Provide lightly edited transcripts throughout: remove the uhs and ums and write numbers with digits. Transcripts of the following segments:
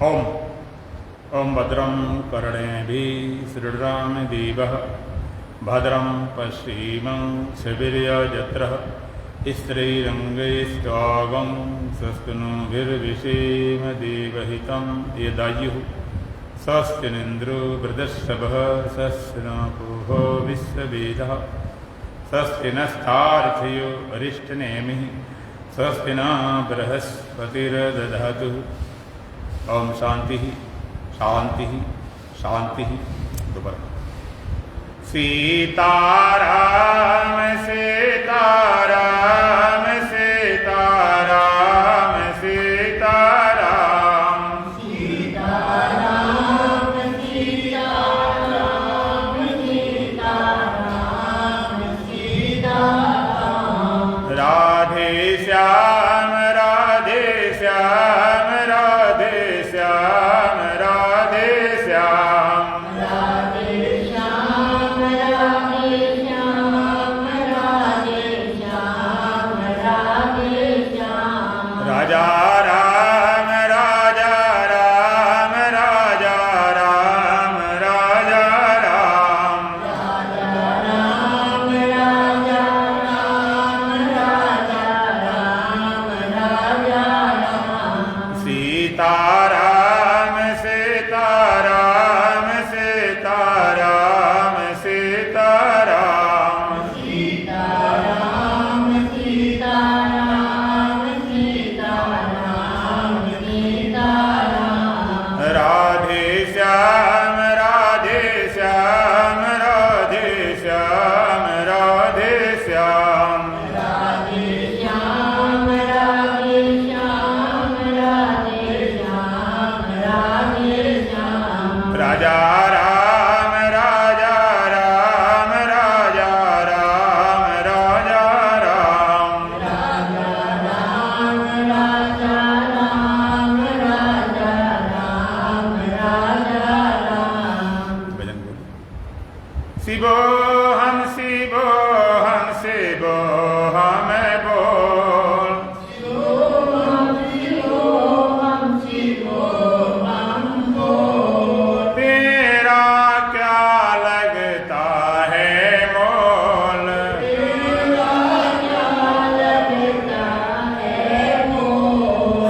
ओम ओम भद्रं कर्णेभिः श्रीरामदेवः भद्रं पश्येमाक्षभिर्यजत्रः स्त्रीरङ्गैस्त्वागं स्वस्तिनोभिर्विषेम देवहितं यदायुः स्वस्ति निन्द्रो वृद्धश्रवः स्वस्ति नः पूर्वो विश्ववेदः स्वस्ति नस्तार्क्ष्यो अरिष्टनेमिः स्वस्ति न बृहस्पतिर्दधातु। ओम शांति शांति शांति। दोबारा सीताराम सीताराम सीताराम सीताराम सीताराम सीताराम सीताराम सीताराम। राधे श्याम राधे श्याम राधे श्याम राधे श्याम राधे श्याम राधे श्याम राधे श्याम राधे श्याम। राजा राम राजा राम राजा राम राजा राम राजा राम राजा राम राजा राम राजा राम। सीताराम सीताराम सीताराम सीताराम सीताराम सीताराम सीताराम सीताराम। राधे श्याम राधे श्याम राधे श्याम राधे श्याम राधे श्याम राधे श्याम राधे श्याम राधे श्याम। राजा राम राजा राम राजा राम राजा राम राजा राम राजा राम राजा राम राजा राम। भजन बोलो। शिवो हम शिवो हम शिवो हम बोल तेरा क्या लगता है मोल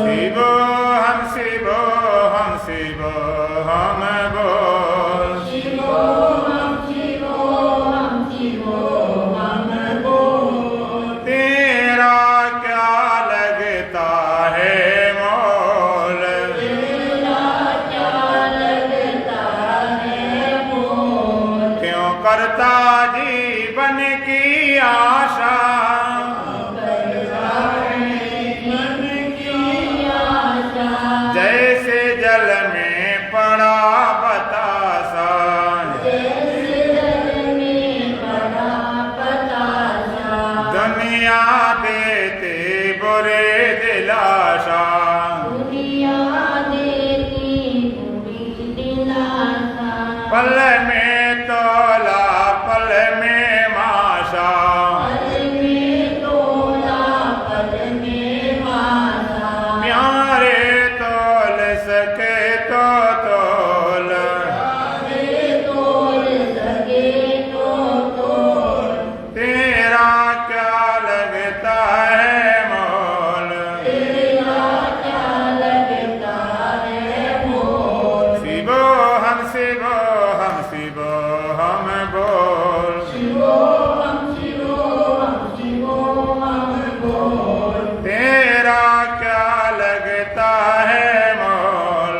शिवो हम शिवो हम शिवो हम बोल तेरा क्या लगता है मोल क्यों करता जीवन की आशा जैसे जल में पड़ा बतासा दुनिया देते बुरे दिलासा पल में तोला पल में माशा प्यारे तोल सके तो तोल तेरा क्या लगता है मोल शिवो हम शिवो हम शिवो हम बोल तेरा क्या लगता है मोल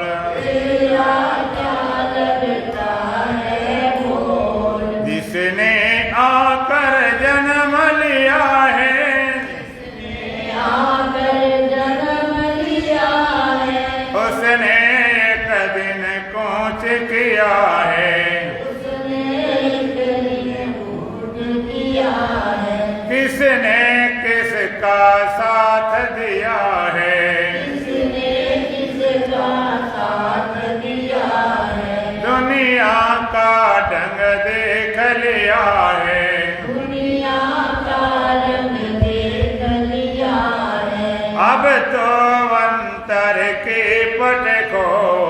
जिसने आकर जन्म लिया है उसने एक दिन कूच किया है किसने किसका साथ दिया है दुनिया का ढंग देख लिया है अब तो अंतर के पट खोल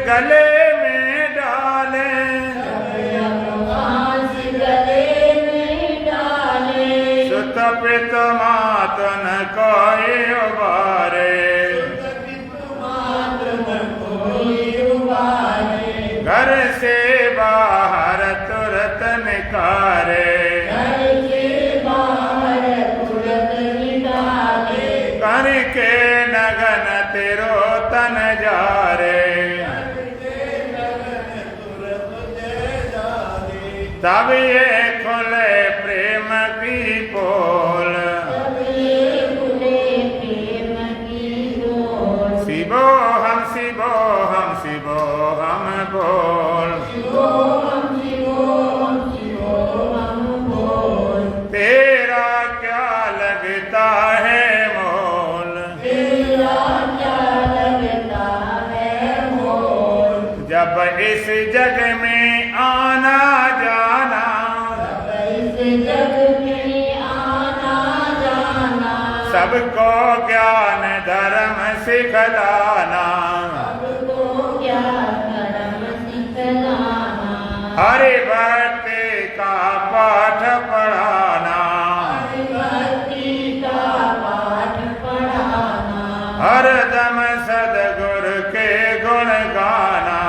गले में डाले, सुत पित मात न कोई उबारे, घर से बाहर तुरत निकारे, करके नगन तेरो तन जारे, तब ये खुले प्रेम की पोल, शिवो हम शिवो हम शिवो हम बोल, तेरा क्या लगता है मोल, जब इस जग में आना जाना, सबको ज्ञान धर्म सिखलाना, हरि भक्ति का पाठ पढ़ाना, हरदम सद्गुरु के गुण गाना,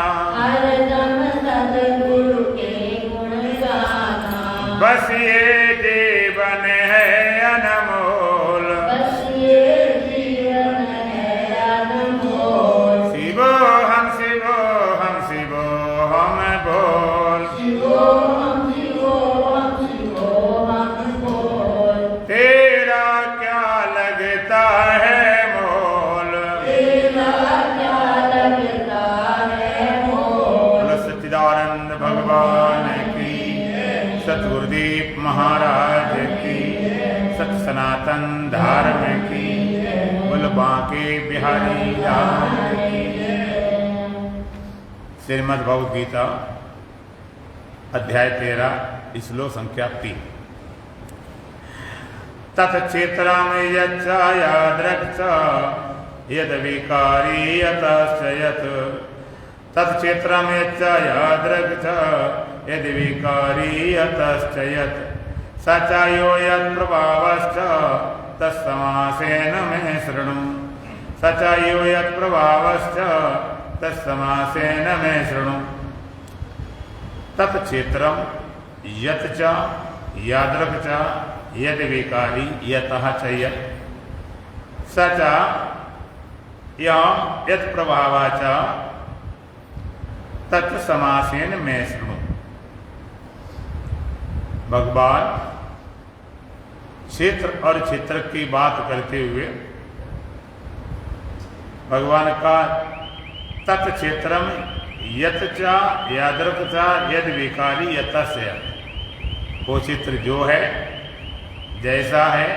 बस ये जीवन है अनमोल, शिवो हम शिवो हम शिवो हम बोल, तेरा क्या लगता है मोल, सच्चिदानंद भगवान की, सतगुरुदेव महाराज की, सत सनातन धर्म की, बोल बांके बिहारी लाल की। श्रीमद् भगवद गीता अध्याय 13 श्लोक संख्या 3। तत्क्षेत्रम यच्चायाद्रक्ष यद विकारी यतश्च यत्, तत्क्षेत्रम यच्चायाद्रक्ष यद विकारी यतश्च यत्, स च यो यत्प्रभावश्च तत्समासेन मे शृणु, स च यो यत्प्रभावश्च तत्समासेन मे शृणु। तत्क्षेत्रम यत् च यादृक् च यद् विकारी यतः च यत्, स च यत्प्रभावः च तत्समासेन मे शृणु। भगवान क्षेत्र और क्षेत्र की बात करते हुए भगवान का तत्क्षेत्रम यत् च यादृक् च यद् विकारी यतस्य यत्, वो क्षेत्र जो है जैसा है,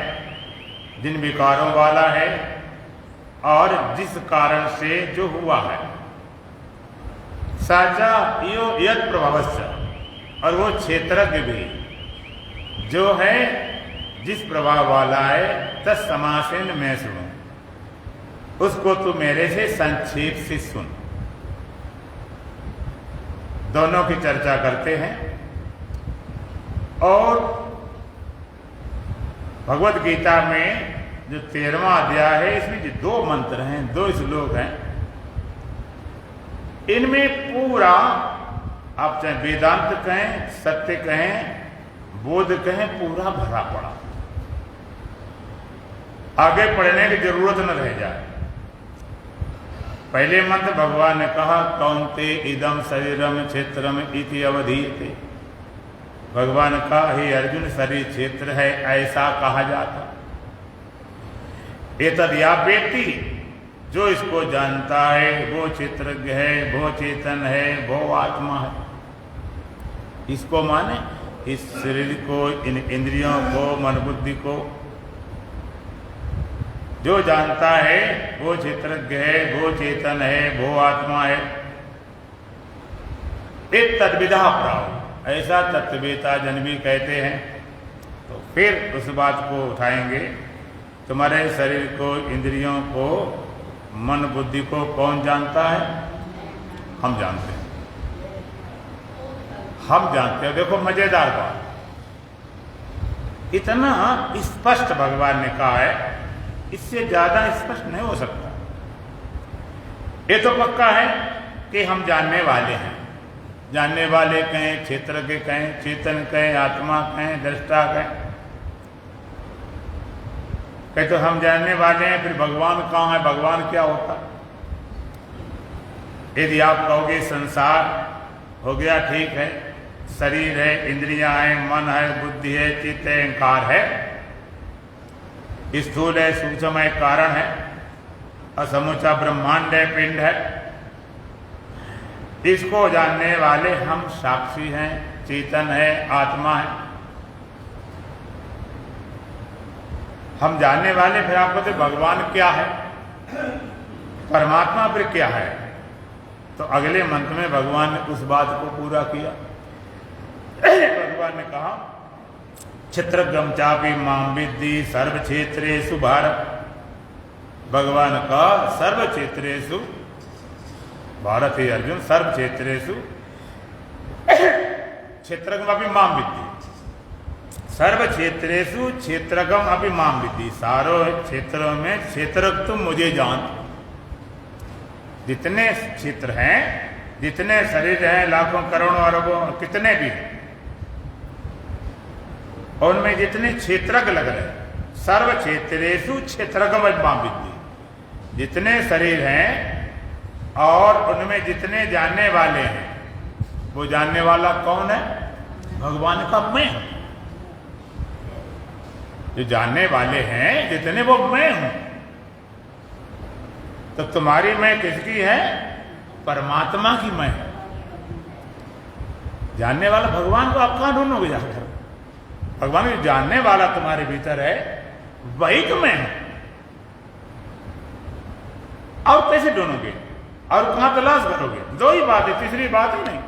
जिन विकारों वाला है और जिस कारण से जो हुआ है, साचा यो यत् प्रभावस्य, और वो क्षेत्रज्ञ भी जो है जिस प्रभाव वाला है, तत्समासेन मैं सुनूं, उसको तू मेरे से संक्षेप से सुन। दोनों की चर्चा करते हैं और भगवद गीता में जो 13वां अध्याय है, इसमें जो 2 मंत्र हैं, 2 श्लोक हैं, इनमें पूरा आप चाहे वेदांत कहें, सत्य कहें, बोध कहें, पूरा भरा पड़ा, आगे पढ़ने की जरूरत न रह जाए। पहले मंत्र भगवान ने कहा कौन्ते इदम शरीरम क्षेत्रम इति अवधीयते, भगवान का हे अर्जुन शरीर क्षेत्र है ऐसा कहा जाता। एतद् या व्यक्ति, जो इसको जानता है वो क्षेत्रज्ञ है, वो चेतन है, वो आत्मा है। इसको माने इस शरीर को, इन इंद्रियों को, मन बुद्धि को जो जानता है वो क्षेत्रज्ञ है, वो चेतन है, वो आत्मा है। एक तद्विदा प्राव, ऐसा तत्ववेता जन भी कहते हैं। तो फिर उस बात को उठाएंगे, तुम्हारे शरीर को, इंद्रियों को, मन बुद्धि को कौन जानता है? हम जानते हैं, हम जानते हैं। देखो मजेदार बात, इतना स्पष्ट भगवान ने कहा है, इससे ज्यादा स्पष्ट नहीं हो सकता। ये तो पक्का है कि हम जानने वाले हैं, जानने वाले कहें, क्षेत्र के कहें, चेतन कहें, आत्मा कहें, दृष्टा कहें, कहे तो हम जानने वाले हैं। फिर भगवान कहाँ है, भगवान क्या होता? यदि आप कहोगे संसार हो गया, ठीक है, शरीर है, इंद्रियां हैं, मन है, बुद्धि है, चित्त है, अहंकार है, स्थूल है, सूक्ष्म है, कारण है, असमूचा ब्रह्मांड है, पिंड है, इसको जानने वाले हम साक्षी हैं, चेतन है, आत्मा है, हम जानने वाले। फिर आप कहते भगवान क्या है, परमात्मा फिर क्या है? तो अगले मंत्र में भगवान ने उस बात को पूरा किया। भगवान ने कहा क्षेत्रज्ञं चापि मां विद्धि सर्व क्षेत्रेषु भारत। भगवान का सर्व क्षेत्रेषु, भारत ही अर्जुन, सर्व क्षेत्रेषु क्षेत्रज्ञम् अपि मां विद्धि, सर्व क्षेत्रेषु क्षेत्रज्ञम् अपि मां विद्धि। सारों क्षेत्रों में क्षेत्रज्ञ तुम मुझे जानते। जितने क्षेत्र हैं, जितने शरीर हैं, लाखों करोड़ों अरबों कितने भी हैं, और उनमें जितने क्षेत्रज्ञ लग रहे हैं, सर्व क्षेत्रेषु क्षेत्रज्ञम् अपि मां विद्धि। जितने शरीर हैं और उनमें जितने जानने वाले हैं, वो जानने वाला कौन है? भगवान का मैं हूं। जो जानने वाले हैं जितने, वो मैं हूं। तो तुम्हारी मैं किसकी है? परमात्मा की मैं है। जानने वाला भगवान को आप कहां ढूंढोगे जाकर? भगवान को जानने वाला तुम्हारे भीतर है, वही तो मैं हूं। और कैसे ढूंढोगे और कहां तलाश करोगे? दो ही बात है, तीसरी बात ही नहीं।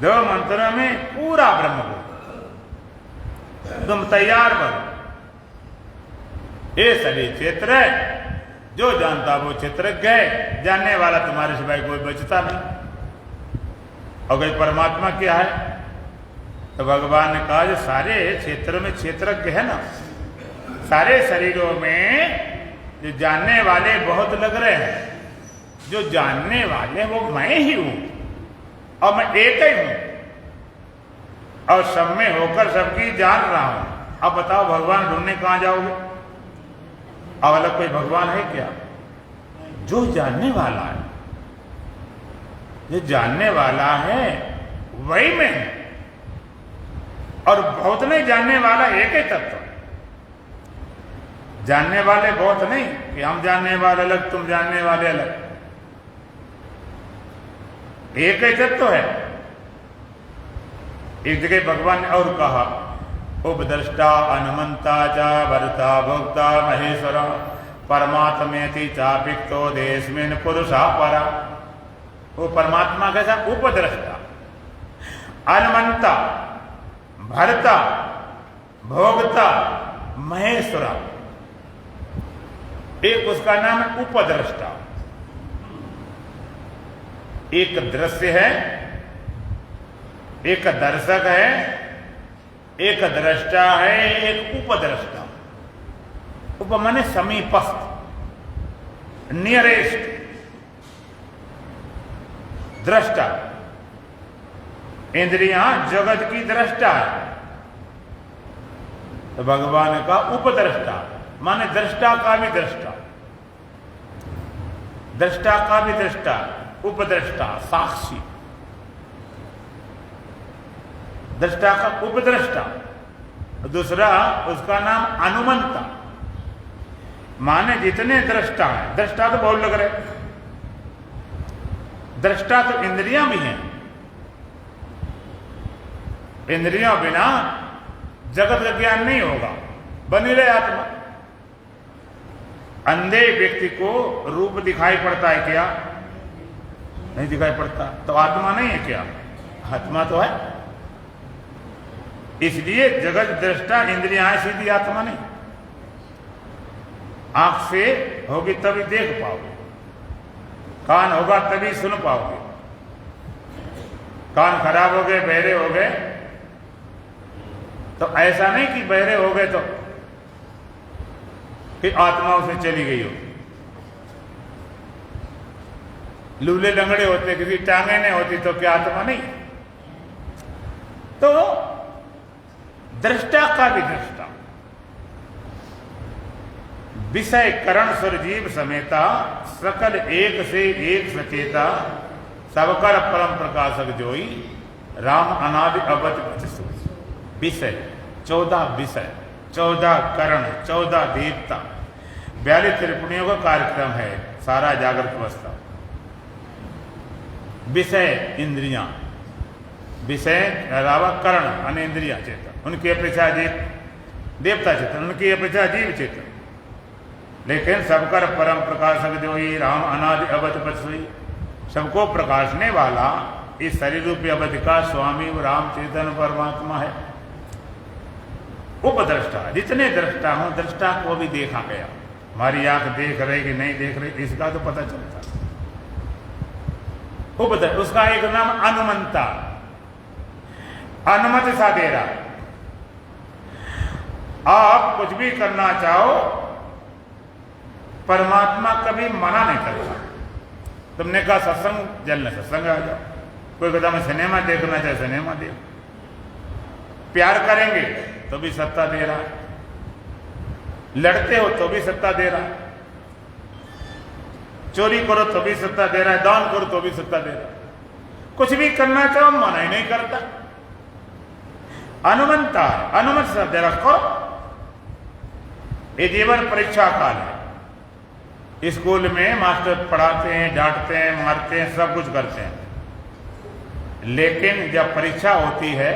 दो मंत्रों में पूरा ब्रह्म को तुम तैयार बनो। ये शरीर क्षेत्र है, जो जानता वो क्षेत्रज्ञ है, जानने वाला तुम्हारे सिवाय कोई बचता नहीं। और कोई परमात्मा क्या है? तो भगवान ने कहा जो सारे क्षेत्रों में क्षेत्रज्ञ है ना, सारे शरीरों में जो जानने वाले बहुत लग रहे हैं, जो जानने वाले वो मैं ही हूं, और मैं एक ही हूं, और सब में होकर सबकी जान रहा हूं। अब बताओ भगवान ढूंढने कहां जाओगे? अब अलग कोई भगवान है क्या? जो जानने वाला है, जो जानने वाला है वही मैं हूं। और बहुत नहीं, जानने वाला एक ही तत्व। जानने वाले बहुत नहीं कि हम जानने वाले अलग, तुम जानने वाले अलग। एक ही तत्व है। एक जगह भगवान ने और कहा उपद्रष्टा अनुमंता च भर्ता भोक्ता महेश्वर परमात्मेति चापिक्तो देशमिन पुरुषा परा। वो परमात्मा कैसा? उपद्रष्टा, अनुमंता, भर्ता, भोक्ता, महेश्वर। एक उसका नाम है उपद्रष्टा। एक दृश्य है, एक दर्शक है, एक दृष्टा है, एक उपद्रष्टा। उप माने समीपस्थ, नियरेस्ट। दृष्टा, इंद्रियां जगत की दृष्टा है, तो भगवान का उपद्रष्टा माने दृष्टा का भी दृष्टा, दृष्टा का भी दृष्टा, उपद्रष्टा, साक्षी। दृष्टा का उपद्रष्टा। दूसरा उसका नाम अनुमंता, माने जितने दृष्टा है। दृष्टा तो बहुत लग रहे, दृष्टा तो इंद्रियां भी हैं। इंद्रियों बिना जगत का ज्ञान नहीं होगा, बनी रहे आत्मा। अंधे व्यक्ति को रूप दिखाई पड़ता है क्या? नहीं दिखाई पड़ता, तो आत्मा नहीं है क्या? आत्मा तो है। इसलिए जगत दृष्टा इंद्रियां है, सीधी आत्मा नहीं। आंख से होगी तभी देख पाओगे। कान होगा तभी सुन पाओगे। कान खराब हो गए, बहरे हो गए, तो ऐसा नहीं कि बहरे हो गए तो फिर आत्मा उसमें चली गई हो। लूले लंगड़े होते, किसी टांगे नहीं होती तो क्या आत्मा नहीं? तो दृष्टा का भी दृष्टा, विषय करण सुरजीव समेता, सकल एक से एक सचेता, सबकर परम प्रकाशक जोई, राम अनादि अवध विषय 14 विषय, 14 करण, 14 देवता, 42 त्रिपुणियों का कार्यक्रम है सारा जागृत अवस्था। विषय इंद्रियां, विषय अलावा करण अनेन्द्रिया चेतन, उनकी अपेक्षा देवता चेतन, उनकी अपेक्षा जीव चेतन, लेकिन सबकर परम प्रकाशक जो ही राम अनादि अवध पशुई, सबको प्रकाशने वाला इस शरीर रूपी अवधि का स्वामी राम चेतन परमात्मा है। उपद्रष्टा, जितने दृष्टा हों, दृष्टा को भी देखा गया। हमारी आंख देख रही कि नहीं देख रही इसका तो पता चलता। उपद्रष्टा, उसका एक नाम अनुमंता, अनुमति सा दे रहा। आप कुछ भी करना चाहो, परमात्मा कभी मना नहीं करता। तुमने कहा सत्संग जलने, सत्संग आ जाओ। कोई कहता मैं सिनेमा देखना चाहे सिनेमा देखो। प्यार करेंगे तो भी सत्ता दे रहा है, लड़ते हो तो भी सत्ता दे रहा है, चोरी करो तो भी सत्ता दे रहा है, दान करो तो भी सत्ता दे रहा है। कुछ भी करना चाहो मना ही नहीं करता। अनुमंता है, अनुमति शब्द रखो। ये जीवन परीक्षा काल है। स्कूल में मास्टर पढ़ाते हैं, डांटते हैं, मारते हैं, सब कुछ करते हैं, लेकिन जब परीक्षा होती है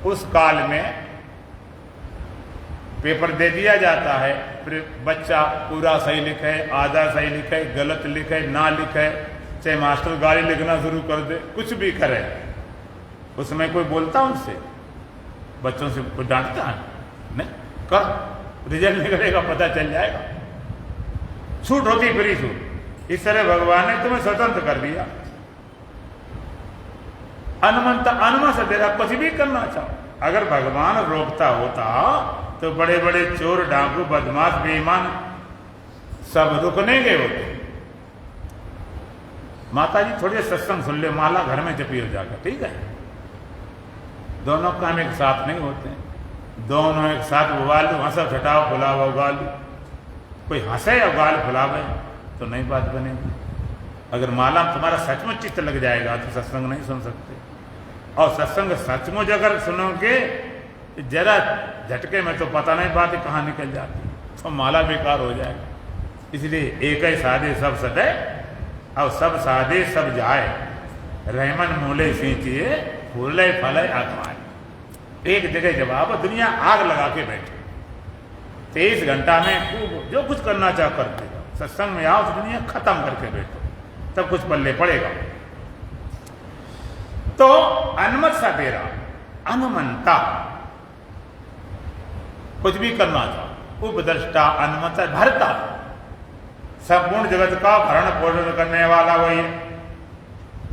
उस काल में पेपर दे दिया जाता है, फिर बच्चा पूरा सही लिखे, आधा सही लिखे, गलत लिखे, ना लिखे, चाहे मास्टर गाली लिखना शुरू कर दे, कुछ भी करे, उसमें कोई बोलता उनसे, बच्चों से कोई डांटता है नहीं? कर रिजल्ट निकलेगा, पता चल जाएगा। छूट होती फ्री छूट। इस तरह भगवान ने तुम्हें स्वतंत्र कर दिया। अनुमंता, अनुमत से तेरा कुछ भी करना चाहो। अगर भगवान रोकता होता तो बड़े बड़े चोर, डाकू, बदमाश, बेईमान सब रुकने गए होते। माता जी थोड़ी सत्संग सुन ले, माला घर में जपी हो जाकर, ठीक है? दोनों काम एक साथ नहीं होते, दोनों एक साथ उगाल लो, हंसा छटाओ, फुलाओ, उगाल लो। कोई हंसे और गाल फुलावे तो नहीं बात बनेगी। अगर माला में तुम्हारा सचमुच चित्त लग जाएगा तो सत्संग नहीं सुन सकते। और सत्संग सचमुच अगर सुनोगे जरा झटके में तो पता नहीं पाती कहाँ निकल जाती, तो माला बेकार हो जाएगा। इसलिए एक ही साधे सब सदे, और सब साधे सब जाए, रहमन मूले सींचिए, फूले फले आत्माए। एक जगह जवाब, दुनिया आग लगा के बैठे, 23 घंटा में खूब जो कुछ करना चाह करते, सत्संग में आओ तो दुनिया खत्म करके बैठो, तब कुछ पल्ले पड़ेगा। तो अनुमत सा तेरा, अनुमंता, कुछ भी करना चाहो। उपद्रष्टा, अनुमत, भरता, संपूर्ण जगत का भरण पोषण करने वाला वही है।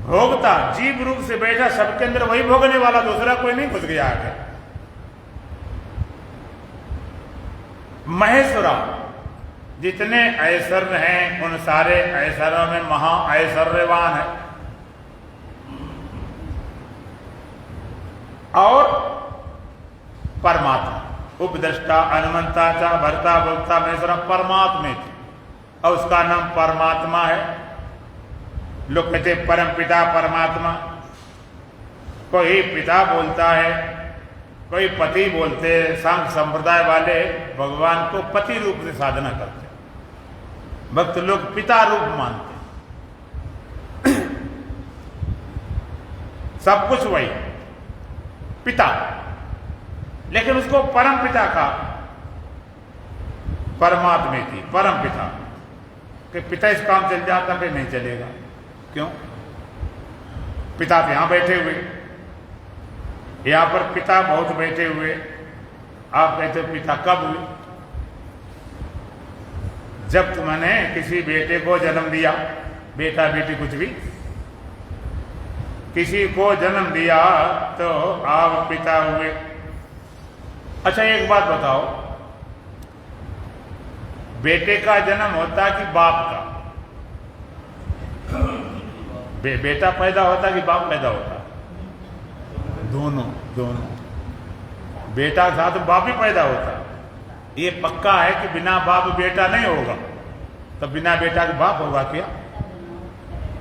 भोगता, जीव रूप से बैठा सबके अंदर वही भोगने वाला, दूसरा कोई नहीं घुस गया आगे। महेश्वरा, जितने ऐश्वर्य हैं उन सारे ऐश्वर्यों में महा ऐश्वर्यवान है। और परमात्मा, उपद्रष्टा, अनुमंता, चा भरता, भोक्ता, महेश्वरा, परमात्मा थे, और उसका नाम परमात्मा है। लोग कहते परम पिता परमात्मा, कोई पिता बोलता है, कोई पति बोलते। सांख्य संप्रदाय वाले भगवान को पति रूप से साधना करते, भक्त लोग पिता रूप मानते। सब कुछ वही पिता, लेकिन उसको परम पिता का, परमात्मा की परम पिता कि पिता इस काम चल जाता फिर नहीं चलेगा। क्यों? पिता तो यहां बैठे हुए, यहां पर पिता बहुत बैठे हुए। आप कहते हो पिता कब हुए? जब तुमने किसी बेटे को जन्म दिया, बेटा बेटी कुछ भी, किसी को जन्म दिया तो आप पिता हुए। अच्छा एक बात बताओ, बेटे का जन्म होता कि बाप का? बेटा पैदा होता कि बाप पैदा होता? दोनों दोनों। बेटा के साथ बाप ही पैदा होता। ये पक्का है कि बिना बाप बेटा नहीं होगा, तो बिना बेटा के बाप होगा क्या?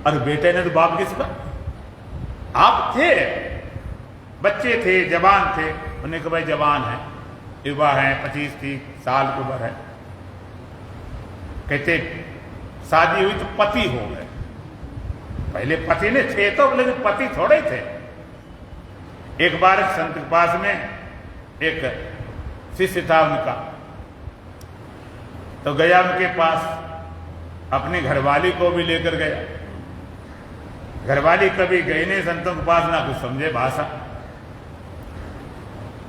अरे बेटे ने तो बाप किसका? आप थे, बच्चे थे, जवान थे, उन्हें कहा भाई जवान है, युवा है, 25-30 साल की उम्र है, कहते शादी हुई तो पति हो गए। पहले पति ने थे तो, लेकिन पति थोड़े थे। एक बार संत के पास में एक शिष्य था उनका, तो गया उनके पास, अपनी घरवाली को भी लेकर गया। घरवाली कभी गई नहीं संतों के पास, ना कुछ समझे भाषा।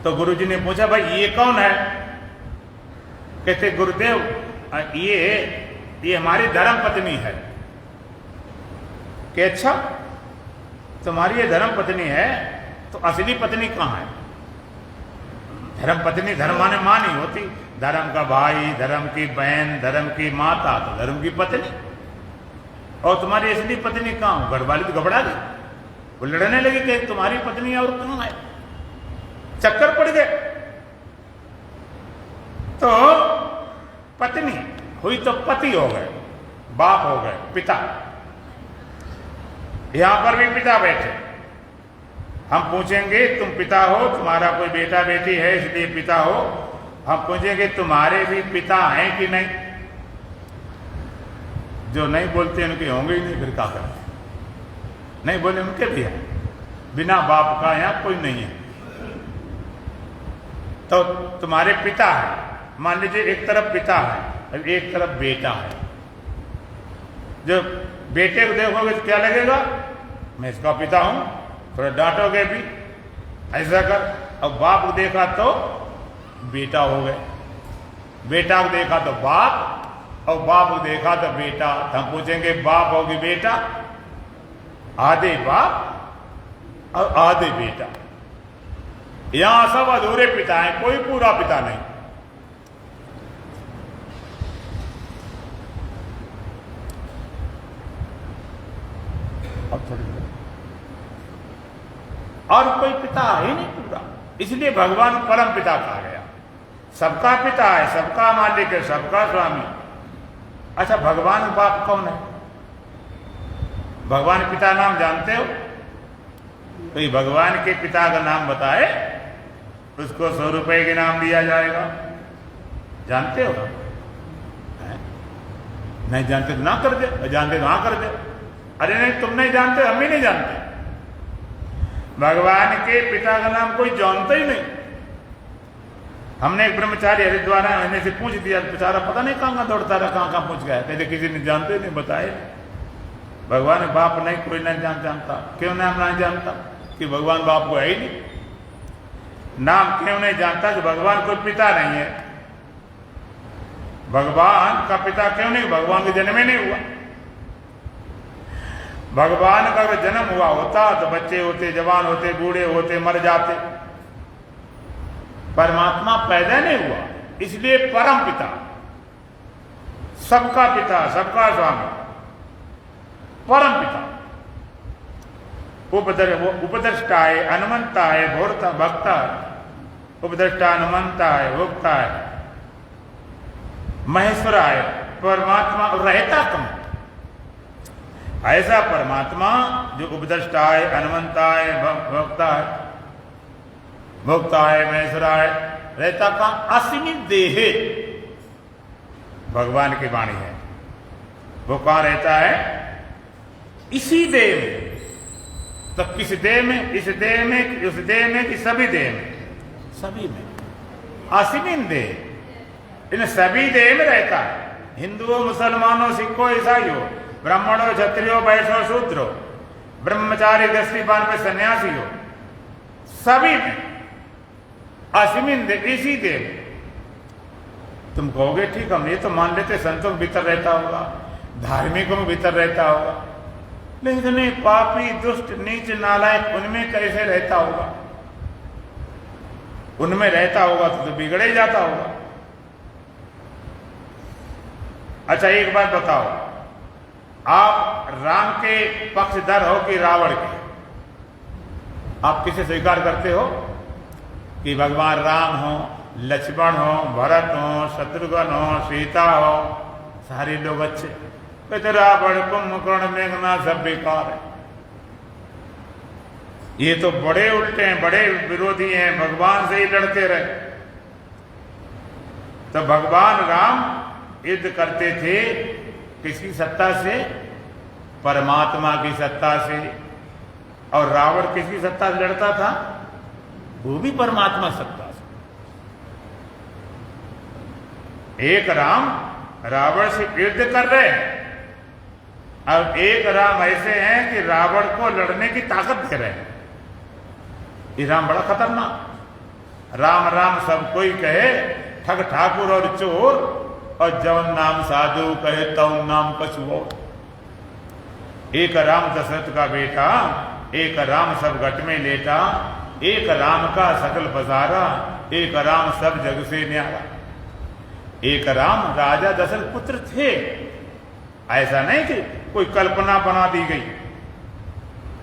तो गुरुजी ने पूछा भाई ये कौन है? कहते गुरुदेव ये हमारी धर्म पत्नी है। कि अच्छा तुम्हारी ये धर्म पत्नी है, तो असली पत्नी कहाँ है? धर्म पत्नी धर्म माने मां नहीं होती, धर्म का भाई, धर्म की बहन, धर्म की माता, तो धर्म की पत्नी। और तुम्हारी असली पत्नी कहाँ? घरवाली तो घबरा गई, वो लड़ने लगी कि तुम्हारी पत्नी और कहाँ है? चक्कर पड़ गए। तो पत्नी हुई तो पति हो गए, बाप हो गए, पिता। यहां पर भी पिता बैठे, हम पूछेंगे तुम पिता हो, तुम्हारा कोई बेटा बेटी है इसलिए पिता हो। हम पूछेंगे तुम्हारे भी पिता हैं कि नहीं? जो नहीं बोलते उनके होंगे ही नहीं, फिर क्या करते? नहीं बोले उनके भी हैं। बिना बाप का यहां कोई नहीं है। तो तुम्हारे पिता है, मान लीजिए एक तरफ पिता है, एक तरफ बेटा है। जो बेटे को देखोगे तो क्या लगेगा? मैं इसका पिता हूं, थोड़ा डांटोगे भी, ऐसा कर। अब बाप को देखा तो बेटा हो गए, बेटा को देखा तो बाप, और बाप को देखा तो बेटा। हम पूछेंगे बाप होगी बेटा, आधे बाप और आधे बेटा। यहां सब अधूरे पिता हैं, कोई पूरा पिता नहीं। और कोई पिता ही नहीं पूरा, इसलिए भगवान परम पिता कहा गया। सबका पिता है, सबका मालिक है, सबका स्वामी। अच्छा भगवान बाप कौन है? भगवान पिता नाम जानते हो? कोई भगवान के पिता का नाम बताए, उसको 100 रुपए के नाम दिया जाएगा। जानते हो? नहीं जानते तो ना कर दे, जानते तो हाँ कर दे। अरे नहीं तुम नहीं जानते, हम भी नहीं जानते। भगवान के पिता का नाम कोई जानता ही नहीं। हमने एक ब्रह्मचारी हरिद्वार आने से पूछ दिया, बेचारा पता नहीं कहाँ दौड़ता रहा, कहाँ पहुंच गया। कहते किसी ने जानते नहीं, बताए। भगवान बाप नहीं, कोई नहीं जानता। क्यों नाम नहीं जानता? कि भगवान बाप को है ही नहीं। नाम क्यों नहीं जानता? कि भगवान कोई पिता नहीं है। भगवान का पिता क्यों नहीं? भगवान का जन्म ही नहीं हुआ। भगवान का अगर जन्म हुआ होता तो बच्चे होते, जवान होते, बूढ़े होते, मर जाते। परमात्मा पैदा नहीं हुआ, इसलिए परम पिता, सबका पिता, सबका स्वामी, परम पिता। उपद्रष्टा है, अनुमंता है, भोरता भक्ता है। उपद्रष्टा, अनुमंता है, भोक्ता है, महेश्वर है, परमात्मा रहता कम। ऐसा परमात्मा जो उपद्रष्टा है, अनुमंता है, भोक्ता है, भोक्ता है, महेश्वरा है, रहता का असीमित देह भगवान की वाणी है। वो कहां रहता है? इसी देह में। तो किस देह में? इस देह में, उस देह में, कि सभी देह में? सभी में। असीमित देह, इन सभी देह में रहता है। हिंदुओं, मुसलमानों, सिखों, ईसाइयों, ब्राह्मणों, क्षत्रियो, वैश्यों, शूद्रों, ब्रह्मचारी, दृष्टिपान में सन्यासी हो, सभी में असीमित इसी देव। तुम कहोगे ठीक, हम ये तो मान लेते संतों के भीतर रहता होगा, धार्मिकों में भीतर रहता होगा, लेकिन इतने पापी दुष्ट नीच नालायक उनमें कैसे रहता होगा? उनमें रहता होगा तो बिगड़े जाता होगा। अच्छा एक बात बताओ, आप राम के पक्षधर हो कि रावण के? आप किसे स्वीकार करते हो? कि भगवान राम हो, लक्ष्मण हो, भरत हो, शत्रुघ्न हो, सीता हो, सारे लोग अच्छे। कहते रावण कुंभकर्ण मेघनाथ सब बेकार है, ये तो बड़े उल्टे हैं, बड़े विरोधी हैं, भगवान से ही लड़ते रहे। तो भगवान राम युद्ध करते थे किसकी सत्ता से? परमात्मा की सत्ता से। और रावण किसकी सत्ता से लड़ता था? वो भी परमात्मा सत्ता से। एक राम रावण से युद्ध कर रहे हैं, अब एक राम ऐसे हैं कि रावण को लड़ने की ताकत दे रहे हैं। ये राम बड़ा खतरनाक। राम राम सब कोई कहे, ठग ठाकुर और चोर, और जवन नाम साधु कहे तवन नाम कछुओर। एक राम दशरथ का बेटा, एक राम सब घट में लेटा, एक राम का सकल पसारा, एक राम सब जग से न्यारा। एक राम राजा दशरथ पुत्र थे, ऐसा नहीं कि कोई कल्पना बना दी गई।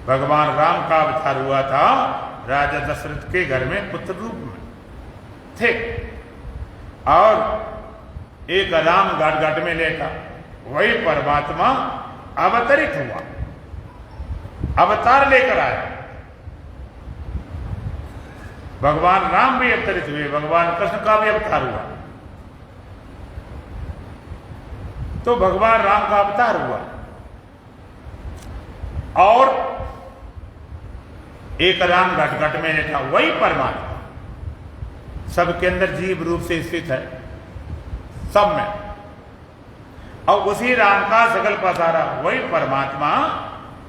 भगवान राम का अवतार हुआ था राजा दशरथ के घर में पुत्र रूप में थे, और एक राम घाट घाट में लेटा, वही परमात्मा अवतरित हुआ, अवतार लेकर आया। भगवान राम भी अवतरित हुए, भगवान कृष्ण का भी अवतार हुआ। तो भगवान राम का अवतार हुआ, और एक राम घट घट में लेटा, वही परमात्मा सबके अंदर जीव रूप से स्थित है, सब में। और उसी राम का सकल पसारा, वही परमात्मा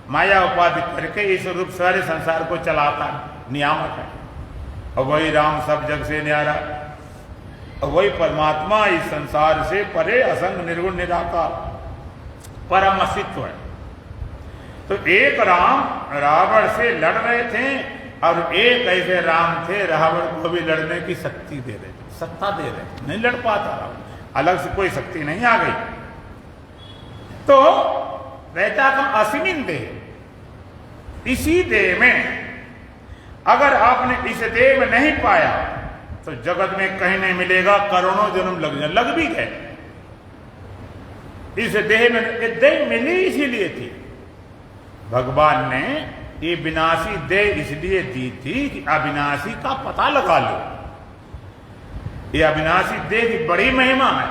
माया उपाधि करके इस रूप सारे संसार को चलाता नियामक है। और वही राम सब जग से न्यारा, और वही परमात्मा इस संसार से परे असंग निर्गुण निराकार परम अस्तित्व है। तो एक राम रावण से लड़ रहे थे, और एक ऐसे राम थे रावण को भी लड़ने की शक्ति दे रहे थे, सत्ता दे रहे थे। नहीं लड़ पाता रावण, अलग से कोई शक्ति नहीं आ गई। तो रहता कम असीमित देह, इसी देह में अगर आपने इस देह में नहीं पाया तो जगत में कहीं नहीं मिलेगा, करोड़ों जन्म लग जाए, लग भी गए। इस देह में देह मिली इसीलिए थी, भगवान ने ये विनाशी देह इसलिए दी थी कि अविनाशी का पता लगा लो। ये अविनाशी देह की बड़ी महिमा है,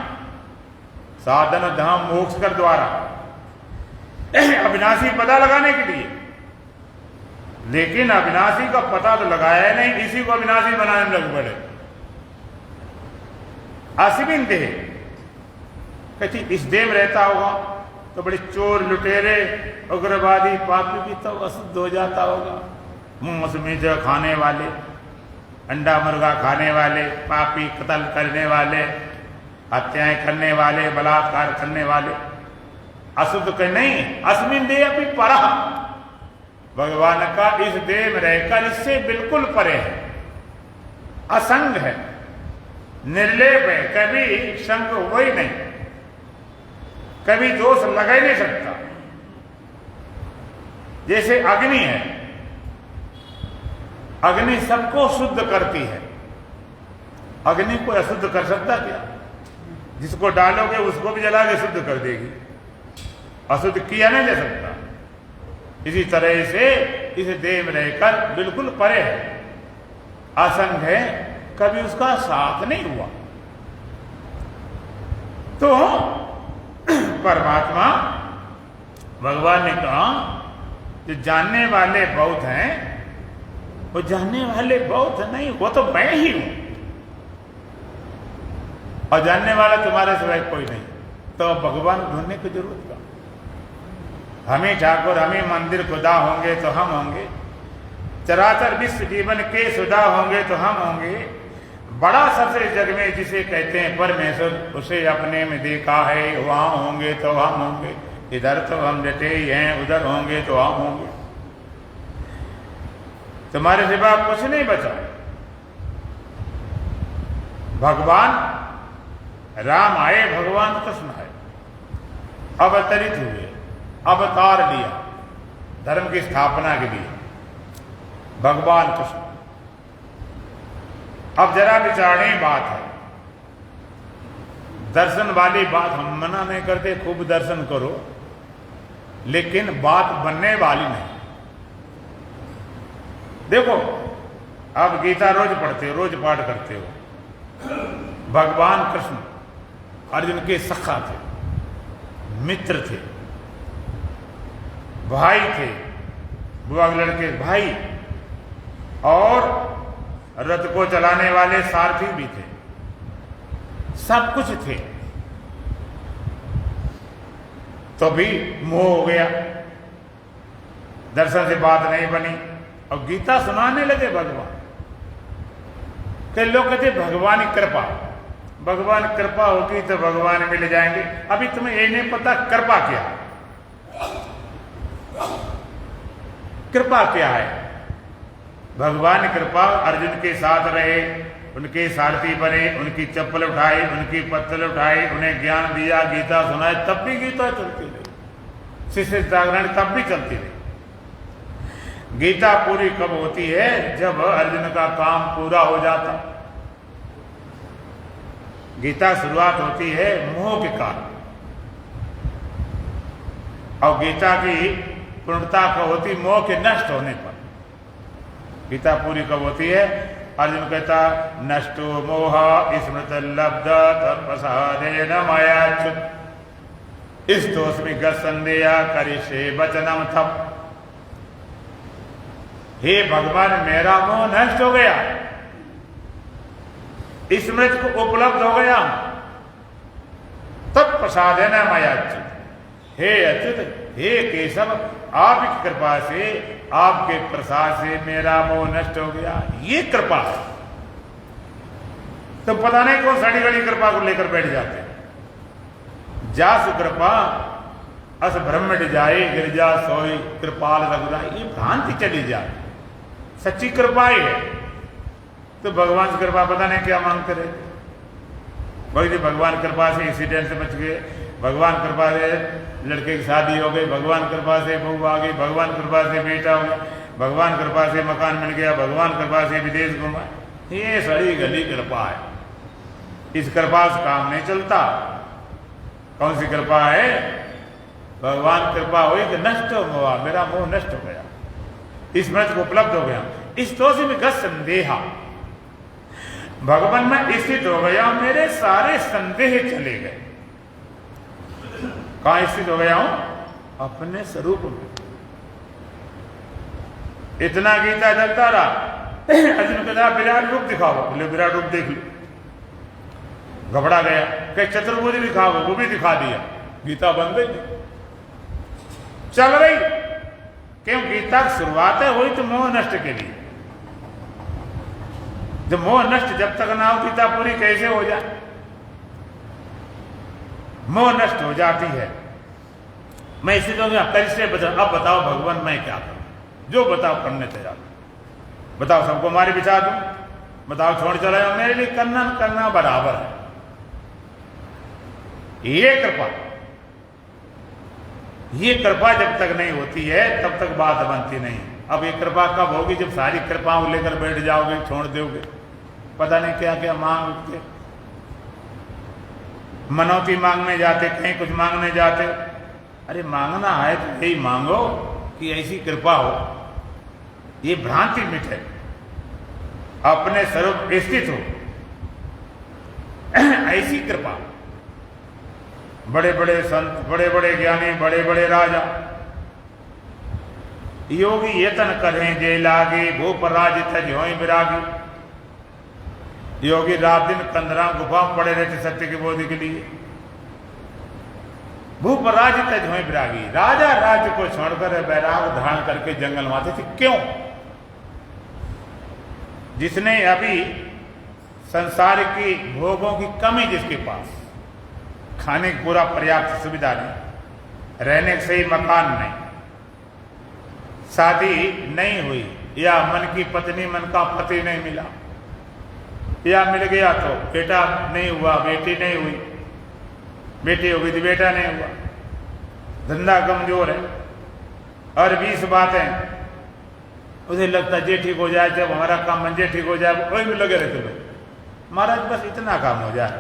साधन धाम मोक्ष कर द्वारा अविनाशी पता लगाने के लिए। लेकिन अविनाशी का पता तो लगाया नहीं, इसी को अविनाशी बनाने में लग पड़े। असीमित देह कहती इस देह में रहता होगा तो बड़े चोर लुटेरे उग्रवादी पापी भी तो अशुद्ध हो जाता होगा। मांस मीट खाने वाले, अंडा मुर्गा खाने वाले, पापी, कत्ल करने वाले, हत्याएं करने वाले, बलात्कार करने वाले अशुद्ध के नहीं, अस्मिन देह अपनी परा, भगवान का इस देह में रहकर इससे बिल्कुल परे है, असंग है, निर्लेप है, कभी संग हो ही नहीं, कभी दोष लगा ही नहीं सकता। जैसे अग्नि है, अग्नि सबको शुद्ध करती है, अग्नि को अशुद्ध कर सकता क्या? जिसको डालोगे उसको भी जला के शुद्ध कर देगी, अशुद्ध किया नहीं जा सकता। इसी तरह से इस देह में रहकर बिल्कुल परे है, असंग है, कभी उसका साथ नहीं हुआ। तो परमात्मा भगवान ने कहा जो जानने वाले बहुत हैं, वो जानने वाले बहुत नहीं, वो तो मैं ही हूं, और जानने वाला तुम्हारे सिवाय कोई नहीं। तो भगवान ढूंढने की जरूरत का, हमें ठाकुर, हमें मंदिर खुदा होंगे तो हम होंगे, चराचर विश्व जीवन के सुधा होंगे तो हम होंगे, बड़ा सबसे जग में जिसे कहते हैं परमेश्वर, उसे अपने में देखा है। वहां होंगे तो हम होंगे, इधर तो हम डटे ही हैं, उधर होंगे तो हम होंगे। तुम्हारे सिवा कुछ नहीं बचा। भगवान राम आए, भगवान कृष्ण आए, अवतरित हुए, अवतार लिया धर्म की स्थापना के लिए, भगवान कृष्ण। अब जरा विचारणीय बात है, दर्शन वाली बात हम मना नहीं करते, खूब दर्शन करो, लेकिन बात बनने वाली नहीं। देखो, आप गीता रोज पढ़ते हो, रोज पाठ करते हो। भगवान कृष्ण अर्जुन के सखा थे, मित्र थे, भाई थे, बुआ के लड़के भाई, और रथ को चलाने वाले सारथी भी थे, सब कुछ थे। तो भी मोह हो गया, दर्शन से बात नहीं बनी, और गीता सुनाने लगे भगवान। कई लोग कहते भगवान की कृपा, भगवान कृपा होगी तो भगवान मिल जाएंगे। अभी तुम्हें ये नहीं पता कृपा क्या है। कृपा क्या है? भगवान कृपा अर्जुन के साथ रहे, उनके सारथी बने, उनकी चप्पल उठाई, उनकी पत्तल उठाई, उन्हें ज्ञान दिया, गीता सुनाई, तब भी गीता चलती रही, शिष्य जागरण तब भी चलती रही। गीता पूरी कब होती है? जब अर्जुन का काम पूरा हो जाता। गीता शुरुआत होती है मोह के कारण, और गीता की पूर्णता कब होती? मोह के नष्ट होने पर। गीता पूरी कब होती है? अर्जुन कहता नष्टो मोह स्मृत लब्ध तत्प्रसादेन मयाच्युत इस दोष में संदेह करिष्ये वचनम थप। हे भगवान, मेरा मोह नष्ट हो गया, स्मृत को उपलब्ध हो गया, तत्प्रसादेन मयाच्युत। हे अच्युत, हे केशव, आपकी कृपा से, आपके प्रसाद से मेरा मोह नष्ट हो गया। ये कृपा है। तो पता नहीं कौन साड़ी गड़ी कृपा को लेकर बैठ जाते हैं। जासु कृपा अस ब्रह्मण्ड जाए, गिरजा सोई कृपाल रघुराई। ये भ्रांति चली जाए, सच्ची कृपा ही है। तो भगवान की कृपा पता नहीं क्या मांगते रहे। भाई भगवान कृपा से एक्सीडेंट से बच गए, भगवान कृपा से लड़के की शादी हो गई, भगवान कृपा से बहू आ गई, भगवान कृपा से बेटा हो गया, भगवान कृपा से मकान मिल गया, भगवान कृपा से विदेश घुमा। ये सड़ी गली कृपा है। इस कृपा से काम नहीं चलता। कौन सी कृपा है? भगवान कृपा हुई कि नष्ट हुआ, मेरा मोह नष्ट हो गया, स्मृति को उपलब्ध हो गया, इस दोष में गत संदेहा, भगवान में स्थित हो गया, मेरे सारे संदेह चले गए। कहां स्थित हो गया हूं? अपने स्वरूप में। इतना गीता चलता रहा। अर्जुन कहता विराट रूप दिखाओ, बोले विराट रूप देख लो। घबरा गया, कहीं चतुर्भुज दिखाओ, वो भी दिखा दिया। गीता बन गई, चल रही। क्यों? गीता की शुरुआत हुई तो मोह नष्ट के लिए। जब मोह नष्ट जब तक ना हो, गीता पूरी कैसे हो जाए? मोह नष्ट हो जाती है। मैं इसी तो कैसे बताऊं? अब बताओ भगवान, मैं क्या करूं? जो बताओ करने तैयार। बताओ सबको मारे बिछा दूं, बताओ छोड़ चला जाओ, मेरे लिए करना न करना बराबर है। ये कृपा, ये कृपा जब तक नहीं होती है तब तक बात बनती नहीं। अब ये कृपा कब होगी? जब सारी कृपाओं लेकर बैठ जाओगे, छोड़ दोगे, पता नहीं क्या क्या मांग उठते, मनौती मांगने जाते, कहीं कुछ मांगने जाते। अरे मांगना है तो यही मांगो कि ऐसी कृपा हो, ये भ्रांति मिटे, अपने स्वरूप स्थित हो, ऐसी कृपा। बड़े बड़े संत, बड़े बड़े ज्ञानी, बड़े बड़े राजा, योगी यतन करें जे लागे, भूप राजित ज्यों विरागी। योगी रात दिन कंदराम गुफा में पड़े रहते सत्य की बोधि के लिए। भूप राजित ज्यों विरागी, राजा राज्य को छोड़कर बैराग धारण करके जंगल में आते थे। क्यों? जिसने अभी संसार की भोगों की कमी जिसके पास, खाने की पूरा पर्याप्त सुविधा नहीं, रहने के सही मकान नहीं, शादी नहीं हुई, या मन की पत्नी मन का पति नहीं मिला, या मिल गया तो बेटा नहीं हुआ, बेटी नहीं हुई, बेटी हो गई तो बेटा नहीं हुआ, धंधा कमजोर है, और 20 बातें उसे लगता जे ठीक हो जाए, जब हमारा काम मंजे ठीक हो जाए, वही में लगे रहते लोग। महाराज बस इतना काम हो जाए,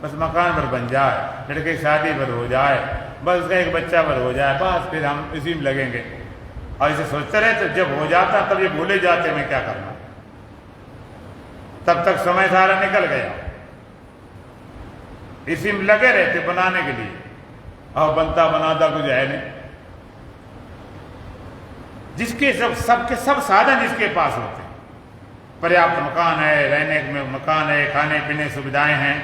बस मकान पर बन जाए, लड़के की शादी पर हो जाए, बस उसका एक बच्चा पर हो जाए, बस फिर हम इसी में लगेंगे। और इसे सोचते रहे तो जब हो जाता तब ये भूले जाते मैं क्या करना, तब तक समय सारा निकल गया। इसी में लगे रहते बनाने के लिए, और बनता बनाता कुछ है नहीं। जिसके सबके सब साधन जिसके पास होते हैं, पर्याप्त मकान है, रहने में मकान है, खाने पीने सुविधाएं हैं,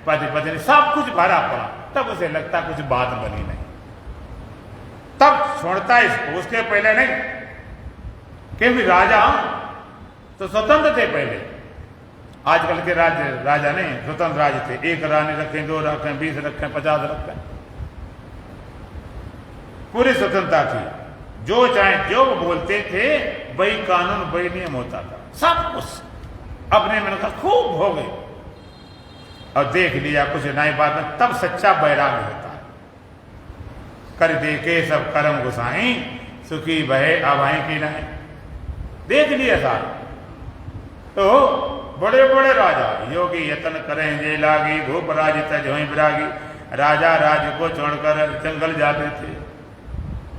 पति पत्नी सब कुछ भरा पड़ा, तब उसे लगता कुछ बात बनी नहीं, तब छोड़ता इसको, उसके पहले नहीं। क्योंकि राजा तो स्वतंत्र थे पहले, आजकल के राजा नहीं, स्वतंत्र राजा थे। 1 रानी रखें, 2 रखें, 20 रखें, 50 रखें, पूरी स्वतंत्रता थी। जो चाहे जो बोलते थे, वही कानून वही नियम होता था, सब कुछ अपने मन का खूब हो गए, और देख लिया कुछ नई बात में, तब सच्चा बैराग्य होता है। कर देखे सब कर्म गुसाई, सुखी बहे अभाई की नहीं, देख लिया सारा। तो बड़े बड़े राजा योगी यतन करें जे लागी, भूप राज तजोई विरागी, राजा राज्य को छोड़कर जंगल जाते थे।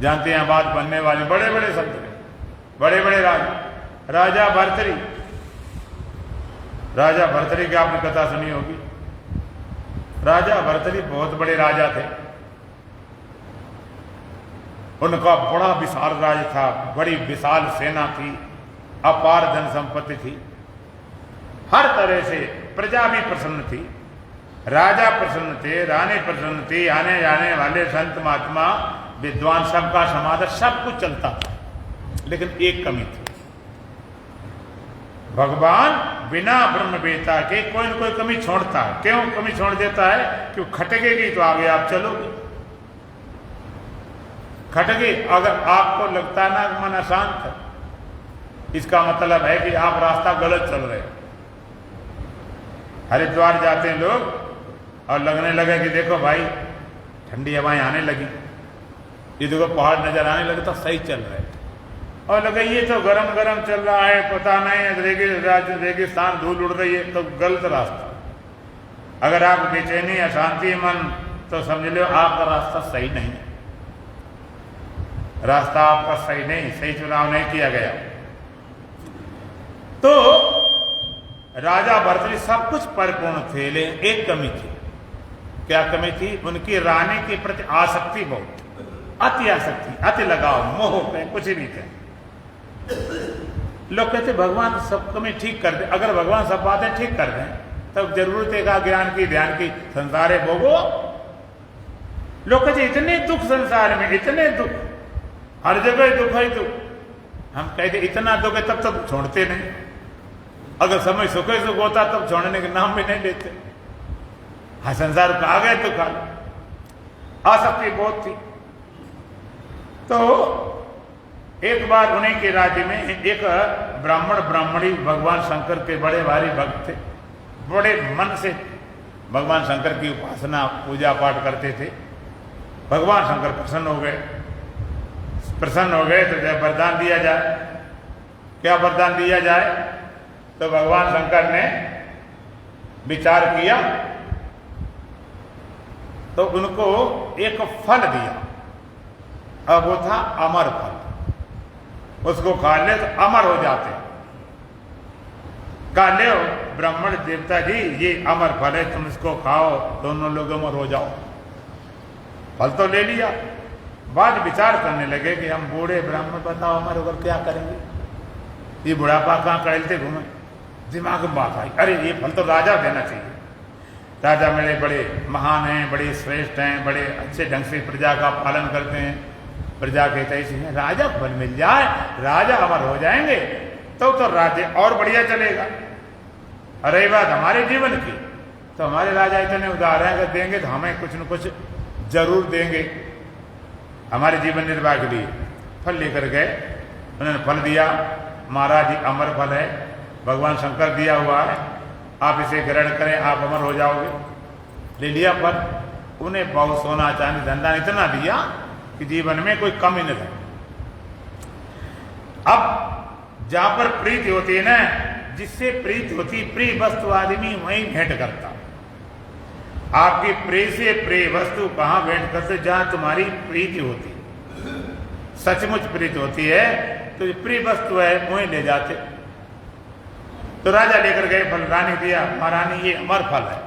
जानते हैं बात बनने वाली, बड़े बड़े संत, बड़े बड़े राजा भर्तरी, राजा भर्तरी की आपने कथा सुनी होगी। राजा भर्तरी बहुत बड़े राजा थे, उनका बड़ा विशाल राज्य था, बड़ी विशाल सेना थी, अपार धन संपत्ति थी, हर तरह से प्रजा भी प्रसन्न थी, राजा प्रसन्न थे, रानी प्रसन्न थी, आने जाने वाले संत महात्मा विद्वान सबका समादर, सब कुछ चलता था। लेकिन एक कमी थी, भगवान बिना ब्रह्मवेत्ता के कोई न कोई कमी छोड़ता है। क्यों कमी छोड़ देता है? क्यों खटकेगी तो आगे आप चलोगे, खटके अगर आपको लगता ना मन अशांत है, इसका मतलब है कि आप रास्ता गलत चल रहे हैं। हरिद्वार जाते हैं लोग और लगने लगे कि देखो भाई ठंडी हवाएं आने लगी, ये देखो पहाड़ नजर आने लगे, तो सही चल रहे हैं। और लगे ये तो गरम गरम चल रहा है, पता नहीं रेगिस्तान धूल उड़ रही है, तो गलत रास्ता। अगर आप बेचैनी अशांति मन, तो समझ लो आपका रास्ता सही नहीं है, रास्ता आपका सही नहीं, सही चुनाव नहीं किया गया। तो राजा भर्तृहरि सब कुछ परिपूर्ण थे, लेकिन एक कमी थी। क्या कमी थी? उनकी रानी के प्रति आसक्ति बहुत, अति आसक्ति, अति लगाव, मोह कहें, कुछ भी कहें। लोग कहते भगवान सब कमी ठीक कर दे, अगर भगवान सब बातें ठीक कर दें तब जरूरत है का ज्ञान की, ध्यान की, संसार है भोगो। लोग कहते इतने दुख संसार में, इतने दुख, हर जगह दुख है दुख। हम कहते इतना दुख है तब तक छोड़ते नहीं, अगर समय सुखे सुख होता तब छोड़ने के नाम भी नहीं लेते। हाँ संसार खा गए तो खा लो, आसक्ति बहुत थी। तो एक बार उन्हीं के राज्य में एक ब्राह्मणी भगवान शंकर के बड़े भारी भक्त थे, बड़े मन से भगवान शंकर की उपासना पूजा पाठ करते थे। भगवान शंकर प्रसन्न हो गए, प्रसन्न हो गए तो जब वरदान दिया जाए, क्या वरदान दिया जाए? तो भगवान शंकर ने विचार किया तो उनको एक फल दिया, अब वो था अमर फल। उसको खा ले तो अमर हो जाते। कहा ले ब्राह्मण देवता जी, ये अमर फल है, तुम इसको खाओ, दोनों लोग अमर हो जाओ। फल तो ले लिया, बाद विचार करने लगे कि हम बूढ़े ब्राह्मण, बताओ अमर होकर क्या करेंगे, ये बुढ़ापा कहाँ टहलते घूमे। दिमाग में बात आई, अरे ये फल तो राजा देना चाहिए, राजा मेरे बड़े महान हैं, बड़े श्रेष्ठ हैं, बड़े अच्छे ढंग से प्रजा का पालन करते हैं, प्रजा के तैसे हैं, राजा फल मिल जाए, राजा अमर हो जाएंगे तो राज्य और बढ़िया चलेगा। और रही बात हमारे जीवन की, तो हमारे राजा इतने उदार हैं, अगर देंगे तो हमें कुछ न कुछ जरूर देंगे हमारे जीवन निर्वाह के लिए। फल लेकर गए, उन्होंने फल दिया। महाराज जी अमर फल है, भगवान शंकर दिया हुआ है, आप इसे ग्रहण करें, आप अमर हो जाओगे। ले लिया फल, उन्हें बहुत सोना चांदी धंधा इतना दिया कि जीवन में कोई कमी न रहे। अब जहां पर प्रीति होती है ना, जिससे प्रीति होती, प्रिय वस्तु आदमी वहीं भेंट करता। आपकी प्रिय से प्रिय वस्तु कहां भेंट करते? जहां तुम्हारी प्रीति होती, सचमुच प्रीति होती है, तो जो प्रिय वस्तु है वहीं ले जाते। तो राजा लेकर गए फल, रानी दिया, महारानी ये अमर फल है,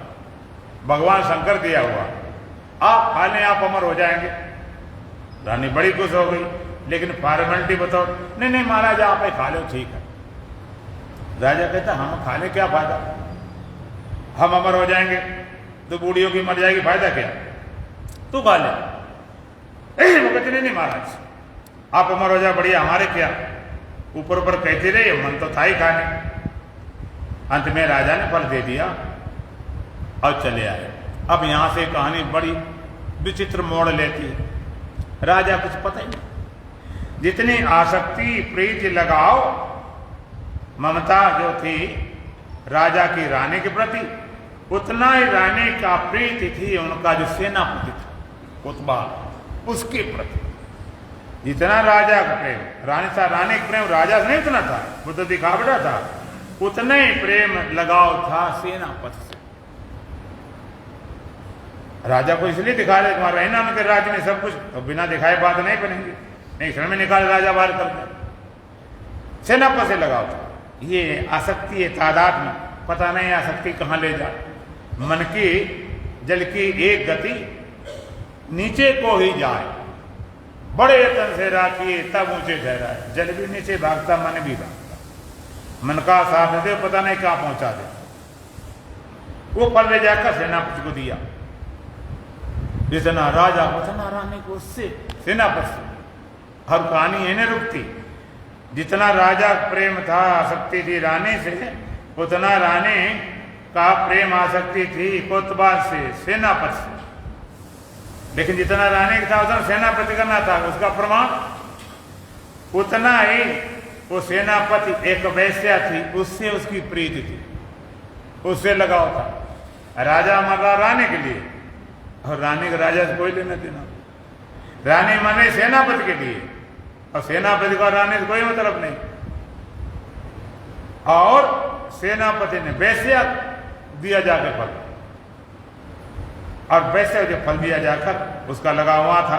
भगवान शंकर दिया हुआ, आप खा लें, आप अमर हो जाएंगे। रानी बड़ी खुश हो गई, लेकिन फॉर्मेलिटी बताओ। नहीं नहीं महाराज आप खा लो, ठीक है। राजा कहता हम खा ले, क्या फायदा, हम अमर हो जाएंगे, तो बूढ़ियों की मर जाएगी, फायदा क्या, तू खा ले। वो कहते नहीं महाराज आप अमर हो जाए, बढ़िया, हमारे क्या। ऊपर ऊपर कहते रहे, मन तो था ही खाने। अंत में राजा ने फल दे दिया और चले आए। अब यहां से कहानी बड़ी विचित्र मोड़ लेती है। राजा कुछ पता ही नहीं, जितनी आसक्ति प्रीति लगाओ ममता जो थी राजा की रानी के प्रति, उतना ही रानी का प्रीति थी उनका जो सेनापति था उत्बा, उसके प्रति। जितना राजा का प्रेम रानी था, रानी का प्रेम राजा से नहीं उतना था, वो तो दिखावटा था, उतना ही प्रेम लगाव था सेनापति से। राजा को इसलिए दिखा रहे तुम्हारा रहना में राज्य में सब कुछ, तो बिना दिखाए बात नहीं बनेंगे, नहीं क्षण में निकाल राजा बाहर कर दे। सेनापति से लगाव था। ये आसक्ति है तादाद में, पता नहीं आसक्ति कहां ले जा। मन की जल की एक गति नीचे को ही जाए, बड़े यत्न से राखिए तब ऊंचे ठहराए। जल भी नीचे भागता, मन भी भागता, मन का साथ दे पता नहीं कहां पहुंचा दे। वो फल ले जाकर सेनापति को दिया। जितना राजा उतना रानी को उससे सेनापति से। हर कहानी है न रुकती। जितना राजा प्रेम था आसक्ति थी रानी से, उतना रानी का प्रेम आसक्ति थी कोतवाल से, सेनापति से। लेकिन जितना रानी का था उतना सेनापति करना था, उसका प्रमाण उतना ही वो सेनापति एक वैश्या थी, उससे उसकी प्रीति थी, उससे लगाव था। राजा मरा रानी के लिए, और रानी का राजा से कोई लेना देना। रानी माने सेनापति के लिए, और सेनापति का रानी से कोई मतलब नहीं। और सेनापति ने वैश्या दिया जाकर फल, और वैसे जो फल दिया जाकर उसका लगा हुआ था।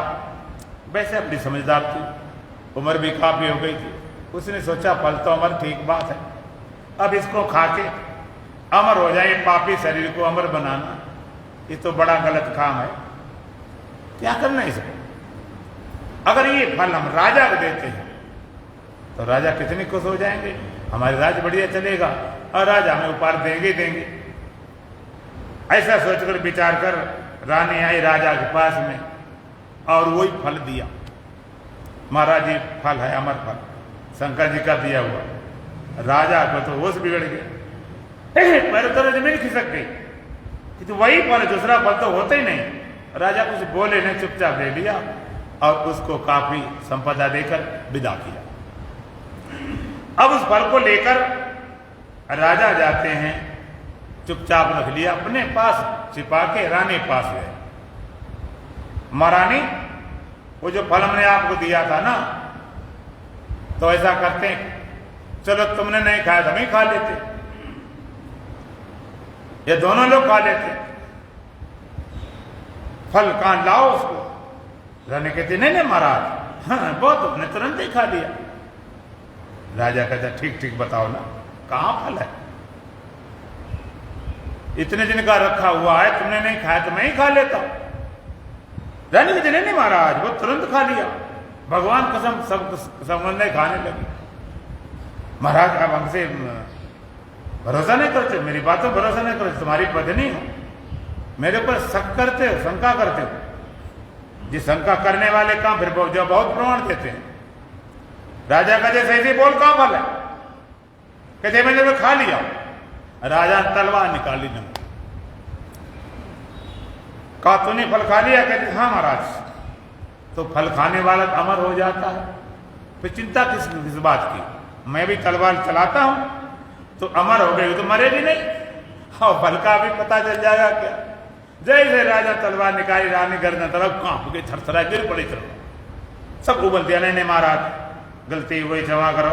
वैसे अपनी समझदार थी, उम्र भी काफी हो गई थी। उसने सोचा फल तो अमर ठीक बात है, अब इसको खा के अमर हो जाए। पापी शरीर को अमर बनाना ये तो बड़ा गलत काम है, क्या करना इसको। अगर ये फल हम राजा को देते हैं तो राजा कितने खुश हो जाएंगे, हमारे राज्य बढ़िया चलेगा और राजा हमें उपहार देंगे देंगे। ऐसा सोचकर विचार कर रानी आई राजा के पास में और वही फल दिया। महाराज जी फल है अमर फल, शंकर जी का दिया हुआ। राजा को तो होश बिगड़ गया, पैर तो जमीन खिसक गई कि तो वही फल, दूसरा फल तो होता ही नहीं। राजा कुछ बोले नहीं, चुपचाप ले लिया और उसको काफी संपदा देकर विदा किया। अब उस फल को लेकर राजा जाते हैं, चुपचाप रख लिया अपने पास, छिपा के रानी पास गए। महारानी वो जो फल हमने आपको दिया था ना, तो ऐसा करते हैं, चलो तुमने नहीं खाया तो हम ही खा लेते, ये दोनों लोग खा लेते। फल कहां लाओ उसको। रानी कहती नहीं नहीं महाराज, हाँ बहुत तुमने तुरंत ही खा लिया। राजा कहता ठीक ठीक बताओ ना कहां फल है, इतने दिन का रखा हुआ है, तुमने नहीं खाया तो मैं ही खा लेता। रानी कहती नहीं महाराज वो तुरंत खा लिया, भगवान कसम सब ने खाने लगी। महाराज आप हमसे भरोसा नहीं करते, मेरी बातों भरोसा नहीं करते, तुम्हारी पत्नी हो, मेरे ऊपर शक करते हो, शंका करते हो। जिस शंका करने वाले काम फिर जो बहुत प्रमाण देते हैं। राजा कहते सही से बोल कहां फल है, कहते मैंने तो खा लिया। राजा ने तलवार निकाली न। कहा तूने फल खा लिया? कहते हाँ महाराज। तो फल खाने वाला अमर हो जाता है, फिर चिंता किस बात की? मैं भी तलवार चलाता हूं तो अमर हो गई, तो मरेगी नहीं, और फल का भी पता चल जाएगा क्या? जैसे राजा तलवार निकाली, रानी गर्दन तरफ कांप के थरथरा गिर पड़ी तरफ। सब उबल दिया, नहीं महाराज गलती हुई, क्षमा करो,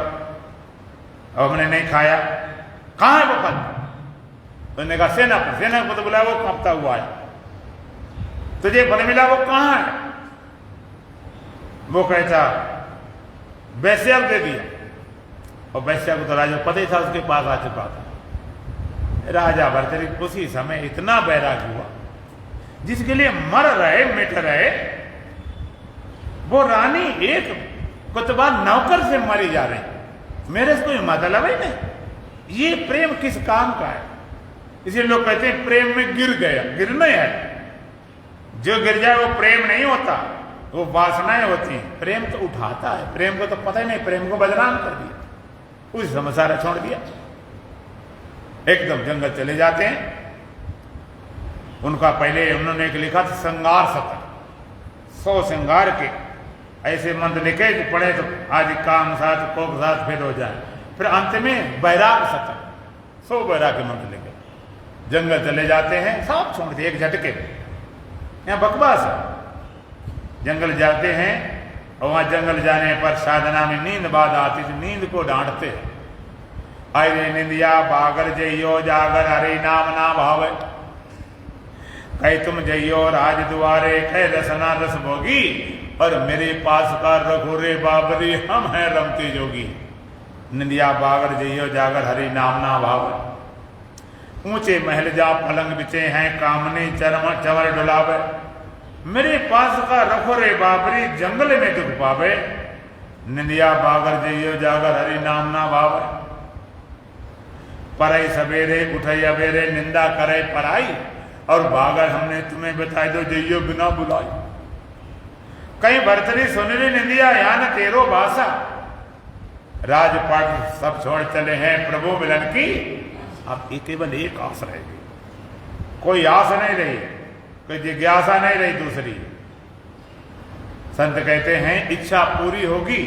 और हमने नहीं खाया। कहां है वो फल? उन्होंने कहा सेना को तो बुलाया, वो कांपता हुआ आया। तुझे फल मिला, वो कहां है? वो कहता वैश्या दे दिया, और वैश्या को तो राजा पता ही था, उसके पास आ चुका था। राजा भरतरी उसी समय इतना बैराग हुआ, जिसके लिए मर रहे मिट रहे, वो रानी एक कुतबा नौकर से मरी जा रही, मेरे से कोई मतलब ही नहीं। ये प्रेम किस काम का है? इसलिए लोग कहते हैं प्रेम में गिर गया। गिरना है, जो गिर जाए वो प्रेम नहीं होता, वो वासनाएं होती हैं। प्रेम तो उठाता है, प्रेम को तो पता ही नहीं, प्रेम को बदनाम कर दिया, उस समसारा छोड़ दिया। एकदम जंगल चले जाते हैं। उनका पहले उन्होंने एक लिखा था श्रृंगार सत्र, 100 श्रृंगार के ऐसे मंत्र लिखे कि पढ़े तो आज काम साथ कोक साथ फिर हो जाए। फिर अंत में बैराग सत्र, 100 बैराग के मंत्र लिखे। जंगल चले जाते हैं, सब छोड़ दिए एक झटके में। यहाँ बकवास है। जंगल जाते हैं और वहां जंगल जाने पर साधना में नींद बाद आती, तो नींद को डांटते हैं। अरे निंदिया बागर जइयो जागर हरि नाम ना भावे, कहीं तुम जइयो राज दुआरे कह रसना रस भोगी, और मेरे पास का रघु रे बाबरी हम हैं रमती जोगी। निंदिया बागर जइयो जागर हरि नाम ना भावे, ऊंचे महल जा पलंग बिछे हैं कामनी चरम चवर डुलावे, मेरे पास का रखो रे बाबरी जंगल में दुख पावे। निंदिया बागर जइयो जागर हरि नाम ना भावे, परई सवेरे उठई अवेरे निंदा करे पराई, और बागर हमने तुम्हें बताई दो जइयो बिना बुलाई। कहीं भरतरी सुनरी निंदिया या न तेरो भाषा, राजपाट सब छोड़ चले हैं प्रभु मिलन की। अब केवल एक आस रहेगी, कोई आस नहीं रही, कोई जिज्ञासा नहीं रही दूसरी। संत कहते हैं इच्छा पूरी होगी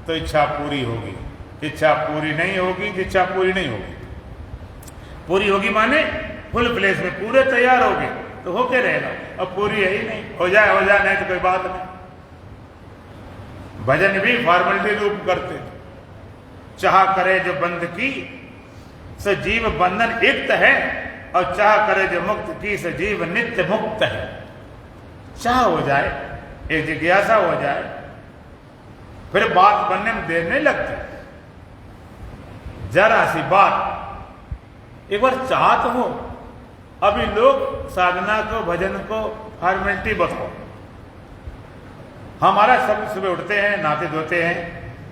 तो इच्छा पूरी होगी, इच्छा पूरी नहीं होगी तो इच्छा पूरी नहीं होगी। पूरी होगी माने फुल प्लेस में पूरे तैयार होगे तो होके रहेगा, अब पूरी है ही नहीं, हो जाए नहीं तो कोई बात नहीं। भजन भी फॉर्मेलिटी रूप करते, चाह करे जो बंद की सजीव बंधन युक्त है, और चाह करे जो मुक्त की सजीव नित्य मुक्त है। चाह हो जाए, एक जिज्ञासा हो जाए, फिर बात बनने में देर नहीं लगती। जरा सी बात एक बार चाहत हो। अभी लोग साधना को भजन को फॉर्मेलिटी बताओ। हमारा सब सुबह उठते हैं, नहाते धोते हैं,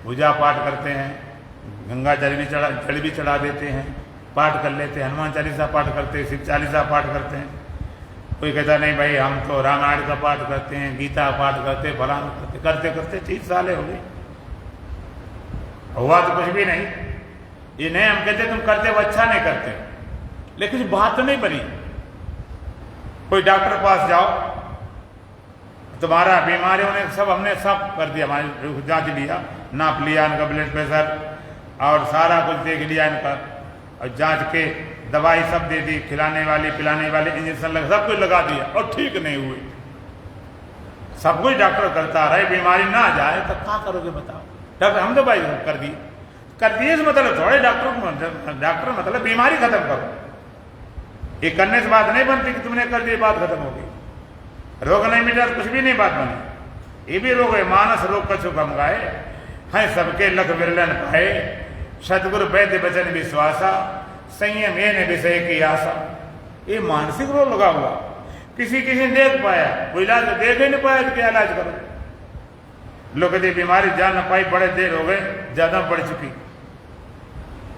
पूजा पाठ करते हैं, गंगा जल भी चढ़ा देते हैं, पाठ कर लेते हैं, हनुमान चालीसा पाठ करते हैं, शिव चालीसा पाठ करते हैं। कोई कहता नहीं भाई हम तो रामायण का पाठ करते हैं, गीता पाठ करते, फलाना करते करते 30 साल हो गए, हुआ तो कुछ भी नहीं। ये नहीं हम कहते तुम करते हो अच्छा नहीं करते, लेकिन बात तो नहीं बनी। कोई डॉक्टर पास जाओ, तुम्हारा बीमारियों ने सब हमने सब कर दिया, हमारी जांच लिया, नाप लिया इनका ब्लड प्रेशर और सारा कुछ देख लिया इनका, और जांच के दवाई सब दे दी, खिलाने वाली पिलाने वाली इंजेक्शन लगा, सब कुछ लगा दिया और ठीक नहीं हुई। सब कुछ डॉक्टर करता रहे, बीमारी ना जाए तो क्या करोगे बताओ? डॉक्टर हम तो भाई कर दिए इस मतलब थोड़े डॉक्टर मतलब बीमारी खत्म करो। ये करने से बात नहीं बनती कि तुमने कर दी बात खत्म हो गई। रोग नहीं मिटा तो कुछ भी नहीं बात बनी। ये भी रोग है, मानस रोग कछु कम गाए, हैं सबके लख विरलन पाए, सतगुरु वैद्य वचन विश्वासा, संयम ये विषय की आशा। ये मानसिक रोग लगा हुआ, किसी ने देख पाया, वो इलाज देख ही नहीं पाया तो क्या इलाज करो। लोग कहते बीमारी जान न पाई, बड़े देर हो गए, ज्यादा बढ़ चुकी,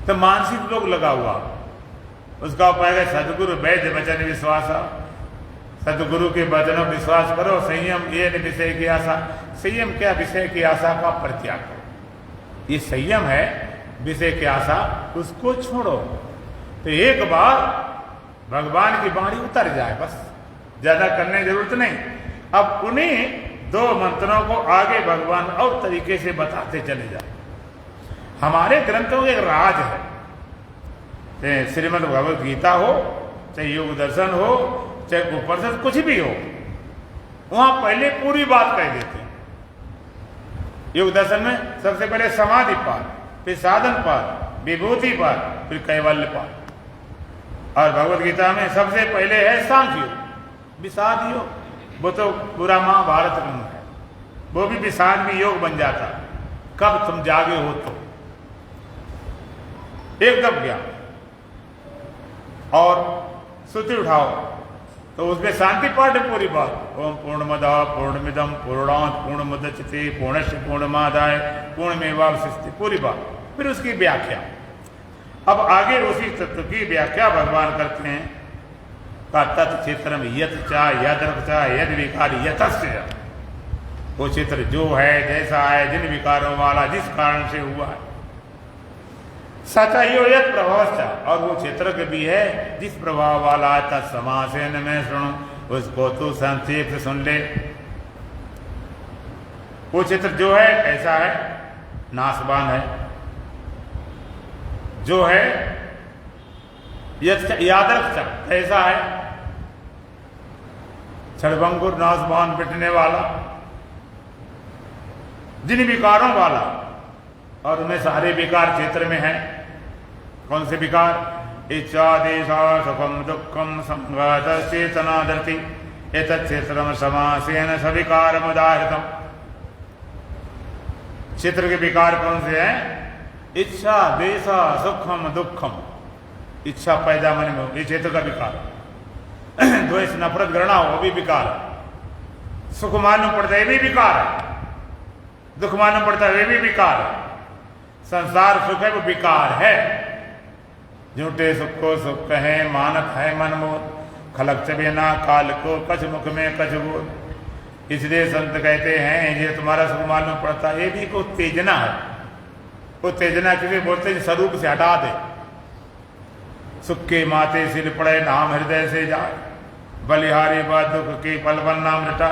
तो मानसिक रोग लगा हुआ। उसका उपाय है सदगुरु वैद्य वचन विश्वासा, सदगुरु के वचनों विश्वास करो, संयम ये विषय की आशा। संयम क्या? विषय की आशा का परित्याग करो। ये संयम है, विषय की आशा उसको छोड़ो। तो एक बार भगवान की वाणी उतर जाए, बस ज्यादा करने की जरूरत नहीं। अब उन्हीं 2 मंत्रों को आगे भगवान और तरीके से बताते चले जाए। हमारे ग्रंथों के एक राज है, चाहे श्रीमद् भगवद गीता हो, चाहे योग दर्शन हो, चाहे उपनिषद, कुछ भी हो, वहां पहले पूरी बात कह देते हैं। योग दर्शन में सबसे पहले समाधि पाद, फिर साधन पाद, विभूति पाद, फिर कैवल्य पाद। और भगवद गीता में सबसे पहले है सांख्य योग, विषाद योग। वो तो पूरा महाभारत ग्रंथ है, वो भी विषाद में योग बन जाता कब तुम जागे हो तो, एकदम ज्ञान। और श्रुति उठाओ तो उसमें शांति पाठ है पूरी बात। ओम पूर्णमदः पूर्णमिदं पूर्णात् पूर्णमुदच्यते पूर्णस्य पूर्णमादाय पूर्णमेवावशिष्यते, पूरी बात। फिर उसकी व्याख्या। अब आगे उसी तत्व की व्याख्या भगवान करते हैं का तत्क्षेत्रम यत् चा यद्रक चा यद विकारी यतस्य, वो क्षेत्र जो है, जैसा है, जिन विकारों वाला, जिस कारण से हुआ है। सचयो यत प्रभावश्च, और वो क्षेत्र के भी है जिस प्रभाव वाला है। तत्समासेन में सुनो, उसको तू संक्षेप से सुन ले। वो क्षेत्र जो है कैसा है, नाशवान है, जो है यादरक कैसा है, क्षणभंगुर नाशवान मिटने वाला, जिन विकारों वाला। और उनमें सारे विकार क्षेत्र में है। कौन से विकार? इच्छा देशा सुखम दुखम संघात चेतना धरती एतत् क्षेत्रम समासेन सविकार मुदाहृतम। क्षेत्र के विकार कौन से हैं? इच्छा देशा सुखम दुखम। इच्छा पैदा मन में हो, ये क्षेत्र का विकार। द्वेष नफरत घृणा हो, वो भी विकार है। सुख मालूम पड़ता है, ये भी विकार है। दुख मालूम पड़ता है, ये भी विकार है। संसार सुख है, वो विकार है। झूठे सुख को सुख कहे, मानत है मनमोह, खलक चबे ना काल को कछ मुख में कछ बोल। इसलिए संत कहते हैं ये तुम्हारा सुख मालूम पड़ता है, ये भी को उत्तेजना है। उत्तेजना किसे बोलते हैं? स्वरूप से हटा दे। सुख के माथे सिर पड़े, नाम हृदय से जाए, बलिहारी बात दुख के पल पल नाम रटा।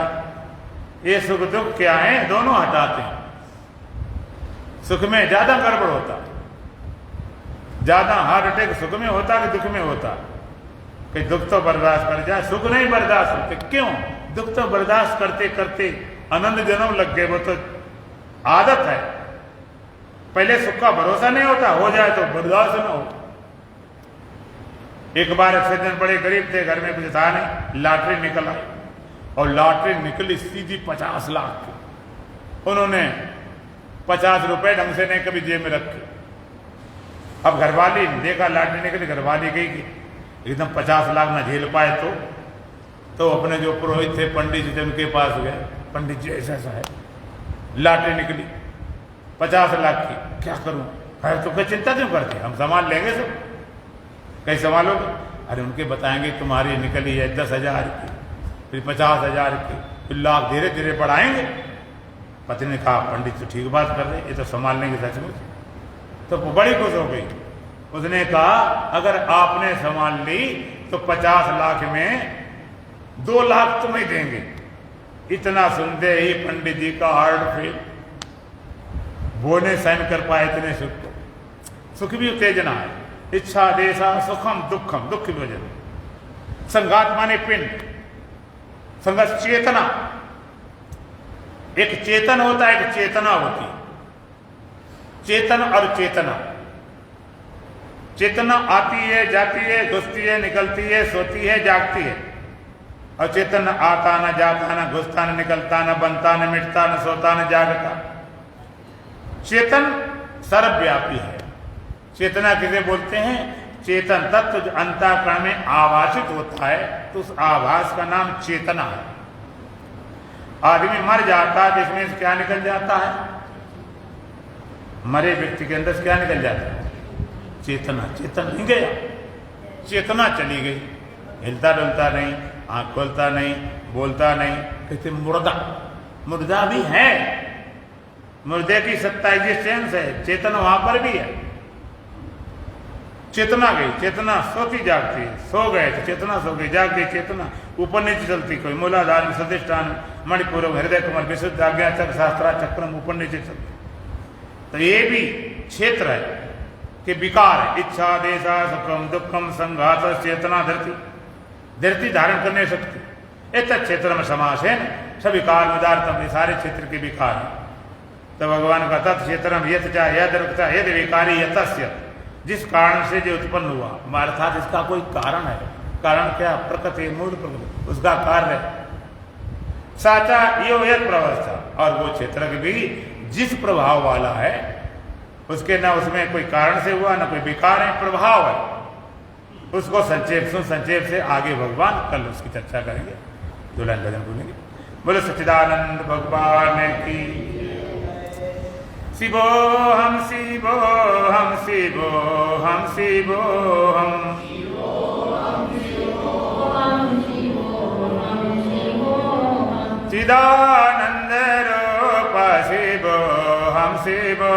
ये सुख दुख क्या है? दोनों हटाते हैं। सुख में ज्यादा गड़बड़ होता, ज्यादा हार्ट अटैक सुख में होता कि दुख में होता। कि दुख तो बर्दाश्त कर जाए, सुख नहीं बर्दाश्त होते। क्यों? दुख तो बर्दाश्त करते करते अनंत जन्म लग गए, वो तो आदत है। पहले सुख का भरोसा नहीं होता, हो जाए तो बर्दाश्त न हो। एक बार एक सज्जन बड़े गरीब थे, घर में कुछ था नहीं, लॉटरी निकल आई और लॉटरी निकली सीधी 50 लाख की। उन्होंने 50 रुपए ढंग से नहीं कभी जेब में रखे। अब घरवाली देखा लॉटरी निकली, घरवाली गई कि एकदम 50 लाख ना झेल पाए तो अपने जो पुरोहित थे, पंडित जी थे, उनके पास गए। पंडित जी ऐसा ऐसा है, लॉटरी निकली 50 लाख की, क्या करूं? खैर तो कोई चिंता क्यों करते, हम संभाल लेंगे सब। कहीं संभालोगे? अरे उनके बताएंगे तुम्हारी निकली है 10,000 की, फिर 50,000 की, फिर लाख धीरे धीरे बढ़ाएंगे। पत्नी ने कहा पंडित तो ठीक बात कर रहे, ये तो संभाल लेंगे सचमुच। तो बड़ी खुश हो गई। उसने कहा अगर आपने संभाल ली तो 50 लाख में 2 लाख तुम्हें देंगे। इतना सुनते ही पंडित जी का हार्ट फेल, वो नहीं सहन कर पाए इतने सुख को। सुख भी उत्तेजना है। इच्छा देशा सुखम दुखम, दुख की वजह। संघात माने पिंड, संघर्ष चेतना। एक चेतन होता है, एक चेतना होती है। चेतन और चेतना। चेतना आती है, जाती है, घुसती है, निकलती है, सोती है, जागती है। और चेतन आता न जाता, न घुसता, न निकलता, न बनता, न मिटता, न सोता, न जागता। चेतन सर्वव्यापी है। चेतना किसे बोलते हैं? चेतन तत्व जो अंतःकरण में आभासित होता है, तो उस आभास का नाम चेतना है। आदमी मर जाता है, इसमें से क्या निकल जाता है? मरे व्यक्ति के अंदर से क्या निकल जाता है? चेतना। चेतन नहीं गया, चेतना चली गई। हिलता डुलता नहीं, आंख खोलता नहीं, बोलता नहीं, कहते मुर्दा। मुर्दा भी है, मुर्दे की सत्ता एग्जिस्टेंस है, चेतन वहां पर भी है। चेतना गई, चेतना सोती जागती है, सो गए तो चेतना सो गई, जाग गई चेतना, ऊपर नीचे चलती, कोई मूलाधार सदिष्टान मणिपुर हृदय कमल विशुद्ध आज्ञा चक्र शास्त्रा चक्रम ऊपर नीचे चलती। तो ये भी क्षेत्र है कि विकार है, इच्छा देशा सुखम दुखम संघात चेतना धरती, धरती धारण करने शक्ति, एक क्षेत्र में समास है न, सभी काल मदार्थम, ये सारे क्षेत्र के विकार है। तो भगवान का तत् क्षेत्रम यथ चा यद रक्ता यद विकारी यतस्य, जिस कारण से जो उत्पन्न हुआ, अर्थात इसका कोई कारण है। कारण क्या? प्रकृति, मूल प्रकृति, उसका कार्य साचा यो यद प्रवस्था, और वो क्षेत्र भी जिस प्रभाव वाला है, उसके ना उसमें कोई कारण से हुआ ना कोई विकार है, प्रभाव है। उसको संक्षेप से आगे भगवान कल उसकी चर्चा करेंगे, दुल्हन भजन बोलेंगे। बोलो सच्चिदानंद भगवान की। शिवो हम शिवो हम शिवो हम शिवो हम चिदानंद रूप शिवो हम शिवो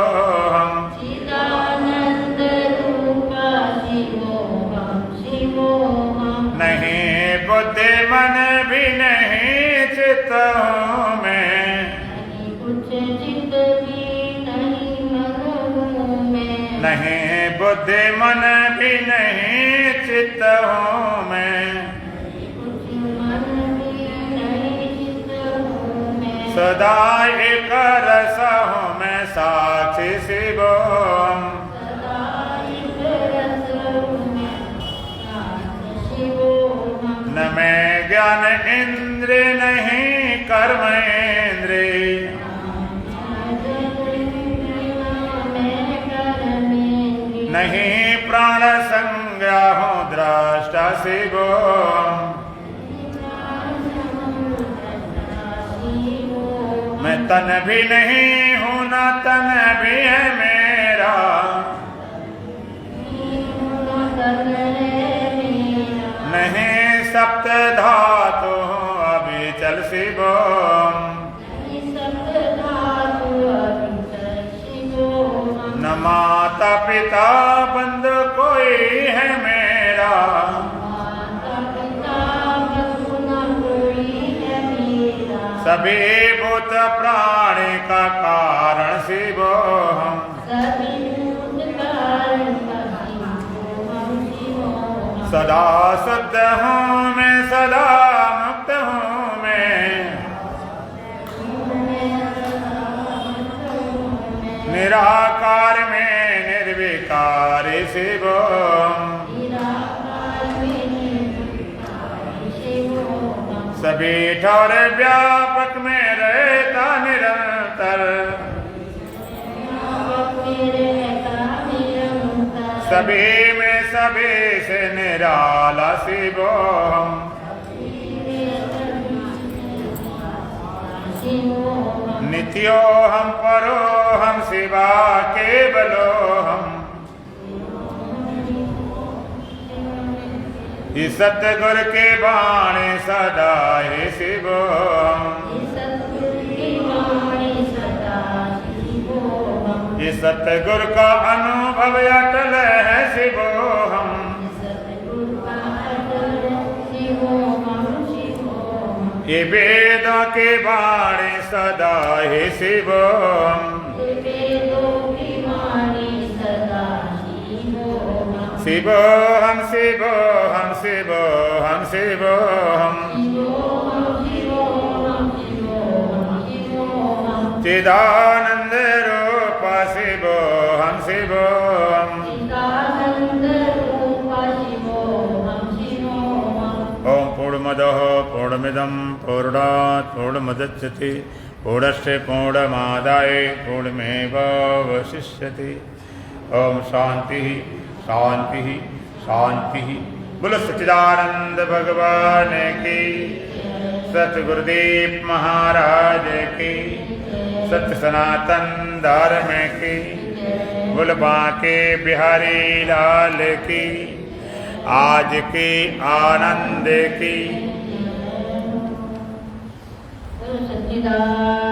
हम चिदानंद रूप शिवो हम शिवो हम। नहीं बुद्धि मन भी नहीं चित्त हूँ मैं, नहीं कुछ चित्त भी नहीं मन हूँ मैं, नहीं बुद्धि मन भी नहीं चित्त हूँ मैं, नहीं कुछ मन भी नहीं चित्त हूँ मैं। सदा एक रस हूँ मैं साक्षी शिवो हम, सदा एक रस हूँ मैं साक्षी शिवो हम। न मैं ज्ञान इंद्र नहीं कर्म इंद्र, नहीं प्राण संज्ञा हूँ दृष्टा शिवो हम, मैं तन भी नहीं हूँ न तन भी है मेरा, नहीं सप्त धातु हूँ अभी चल शिवो हम, न माता पिता बंधु कोई है मेरा, सभी भूत प्राणी का कारण शिवो हम, सदा शुद्ध हूँ मैं सदा मुक्त हूँ मैं, निराकार में निर्विकार शिवो हम, सभी ठौर व्यापक में रहता निरंतर, सभी में सभी से निराला शिवो हम, नित्यो हम परो हम शिवा केवलो हम, इस सतगुरु के बाणी सदा है शिवो हम, इस सतगुरु का अनुभव अटल है शिवो हम, ये वेदों के बाणी सदा है शिवो हम, शिवो हम शिवो हम शिवो हम शिवो हम, चिदानंद रूप शिवो हम शिवो हम, ओम पूर्णमदः पूर्णमिदं पूर्णात् पूर्णमुदच्यते पूर्णस्य पूर्णमादाय पूर्णमेवावशिष्यते। ओम शांति शांति शांति। बोलो सच्चिदानंद भगवान की, सतगुरुदेव महाराज की, सत्य सनातन धर्म की, बोल बांके बिहारी लाल की, आज की आनंद की। सच्चिदानंद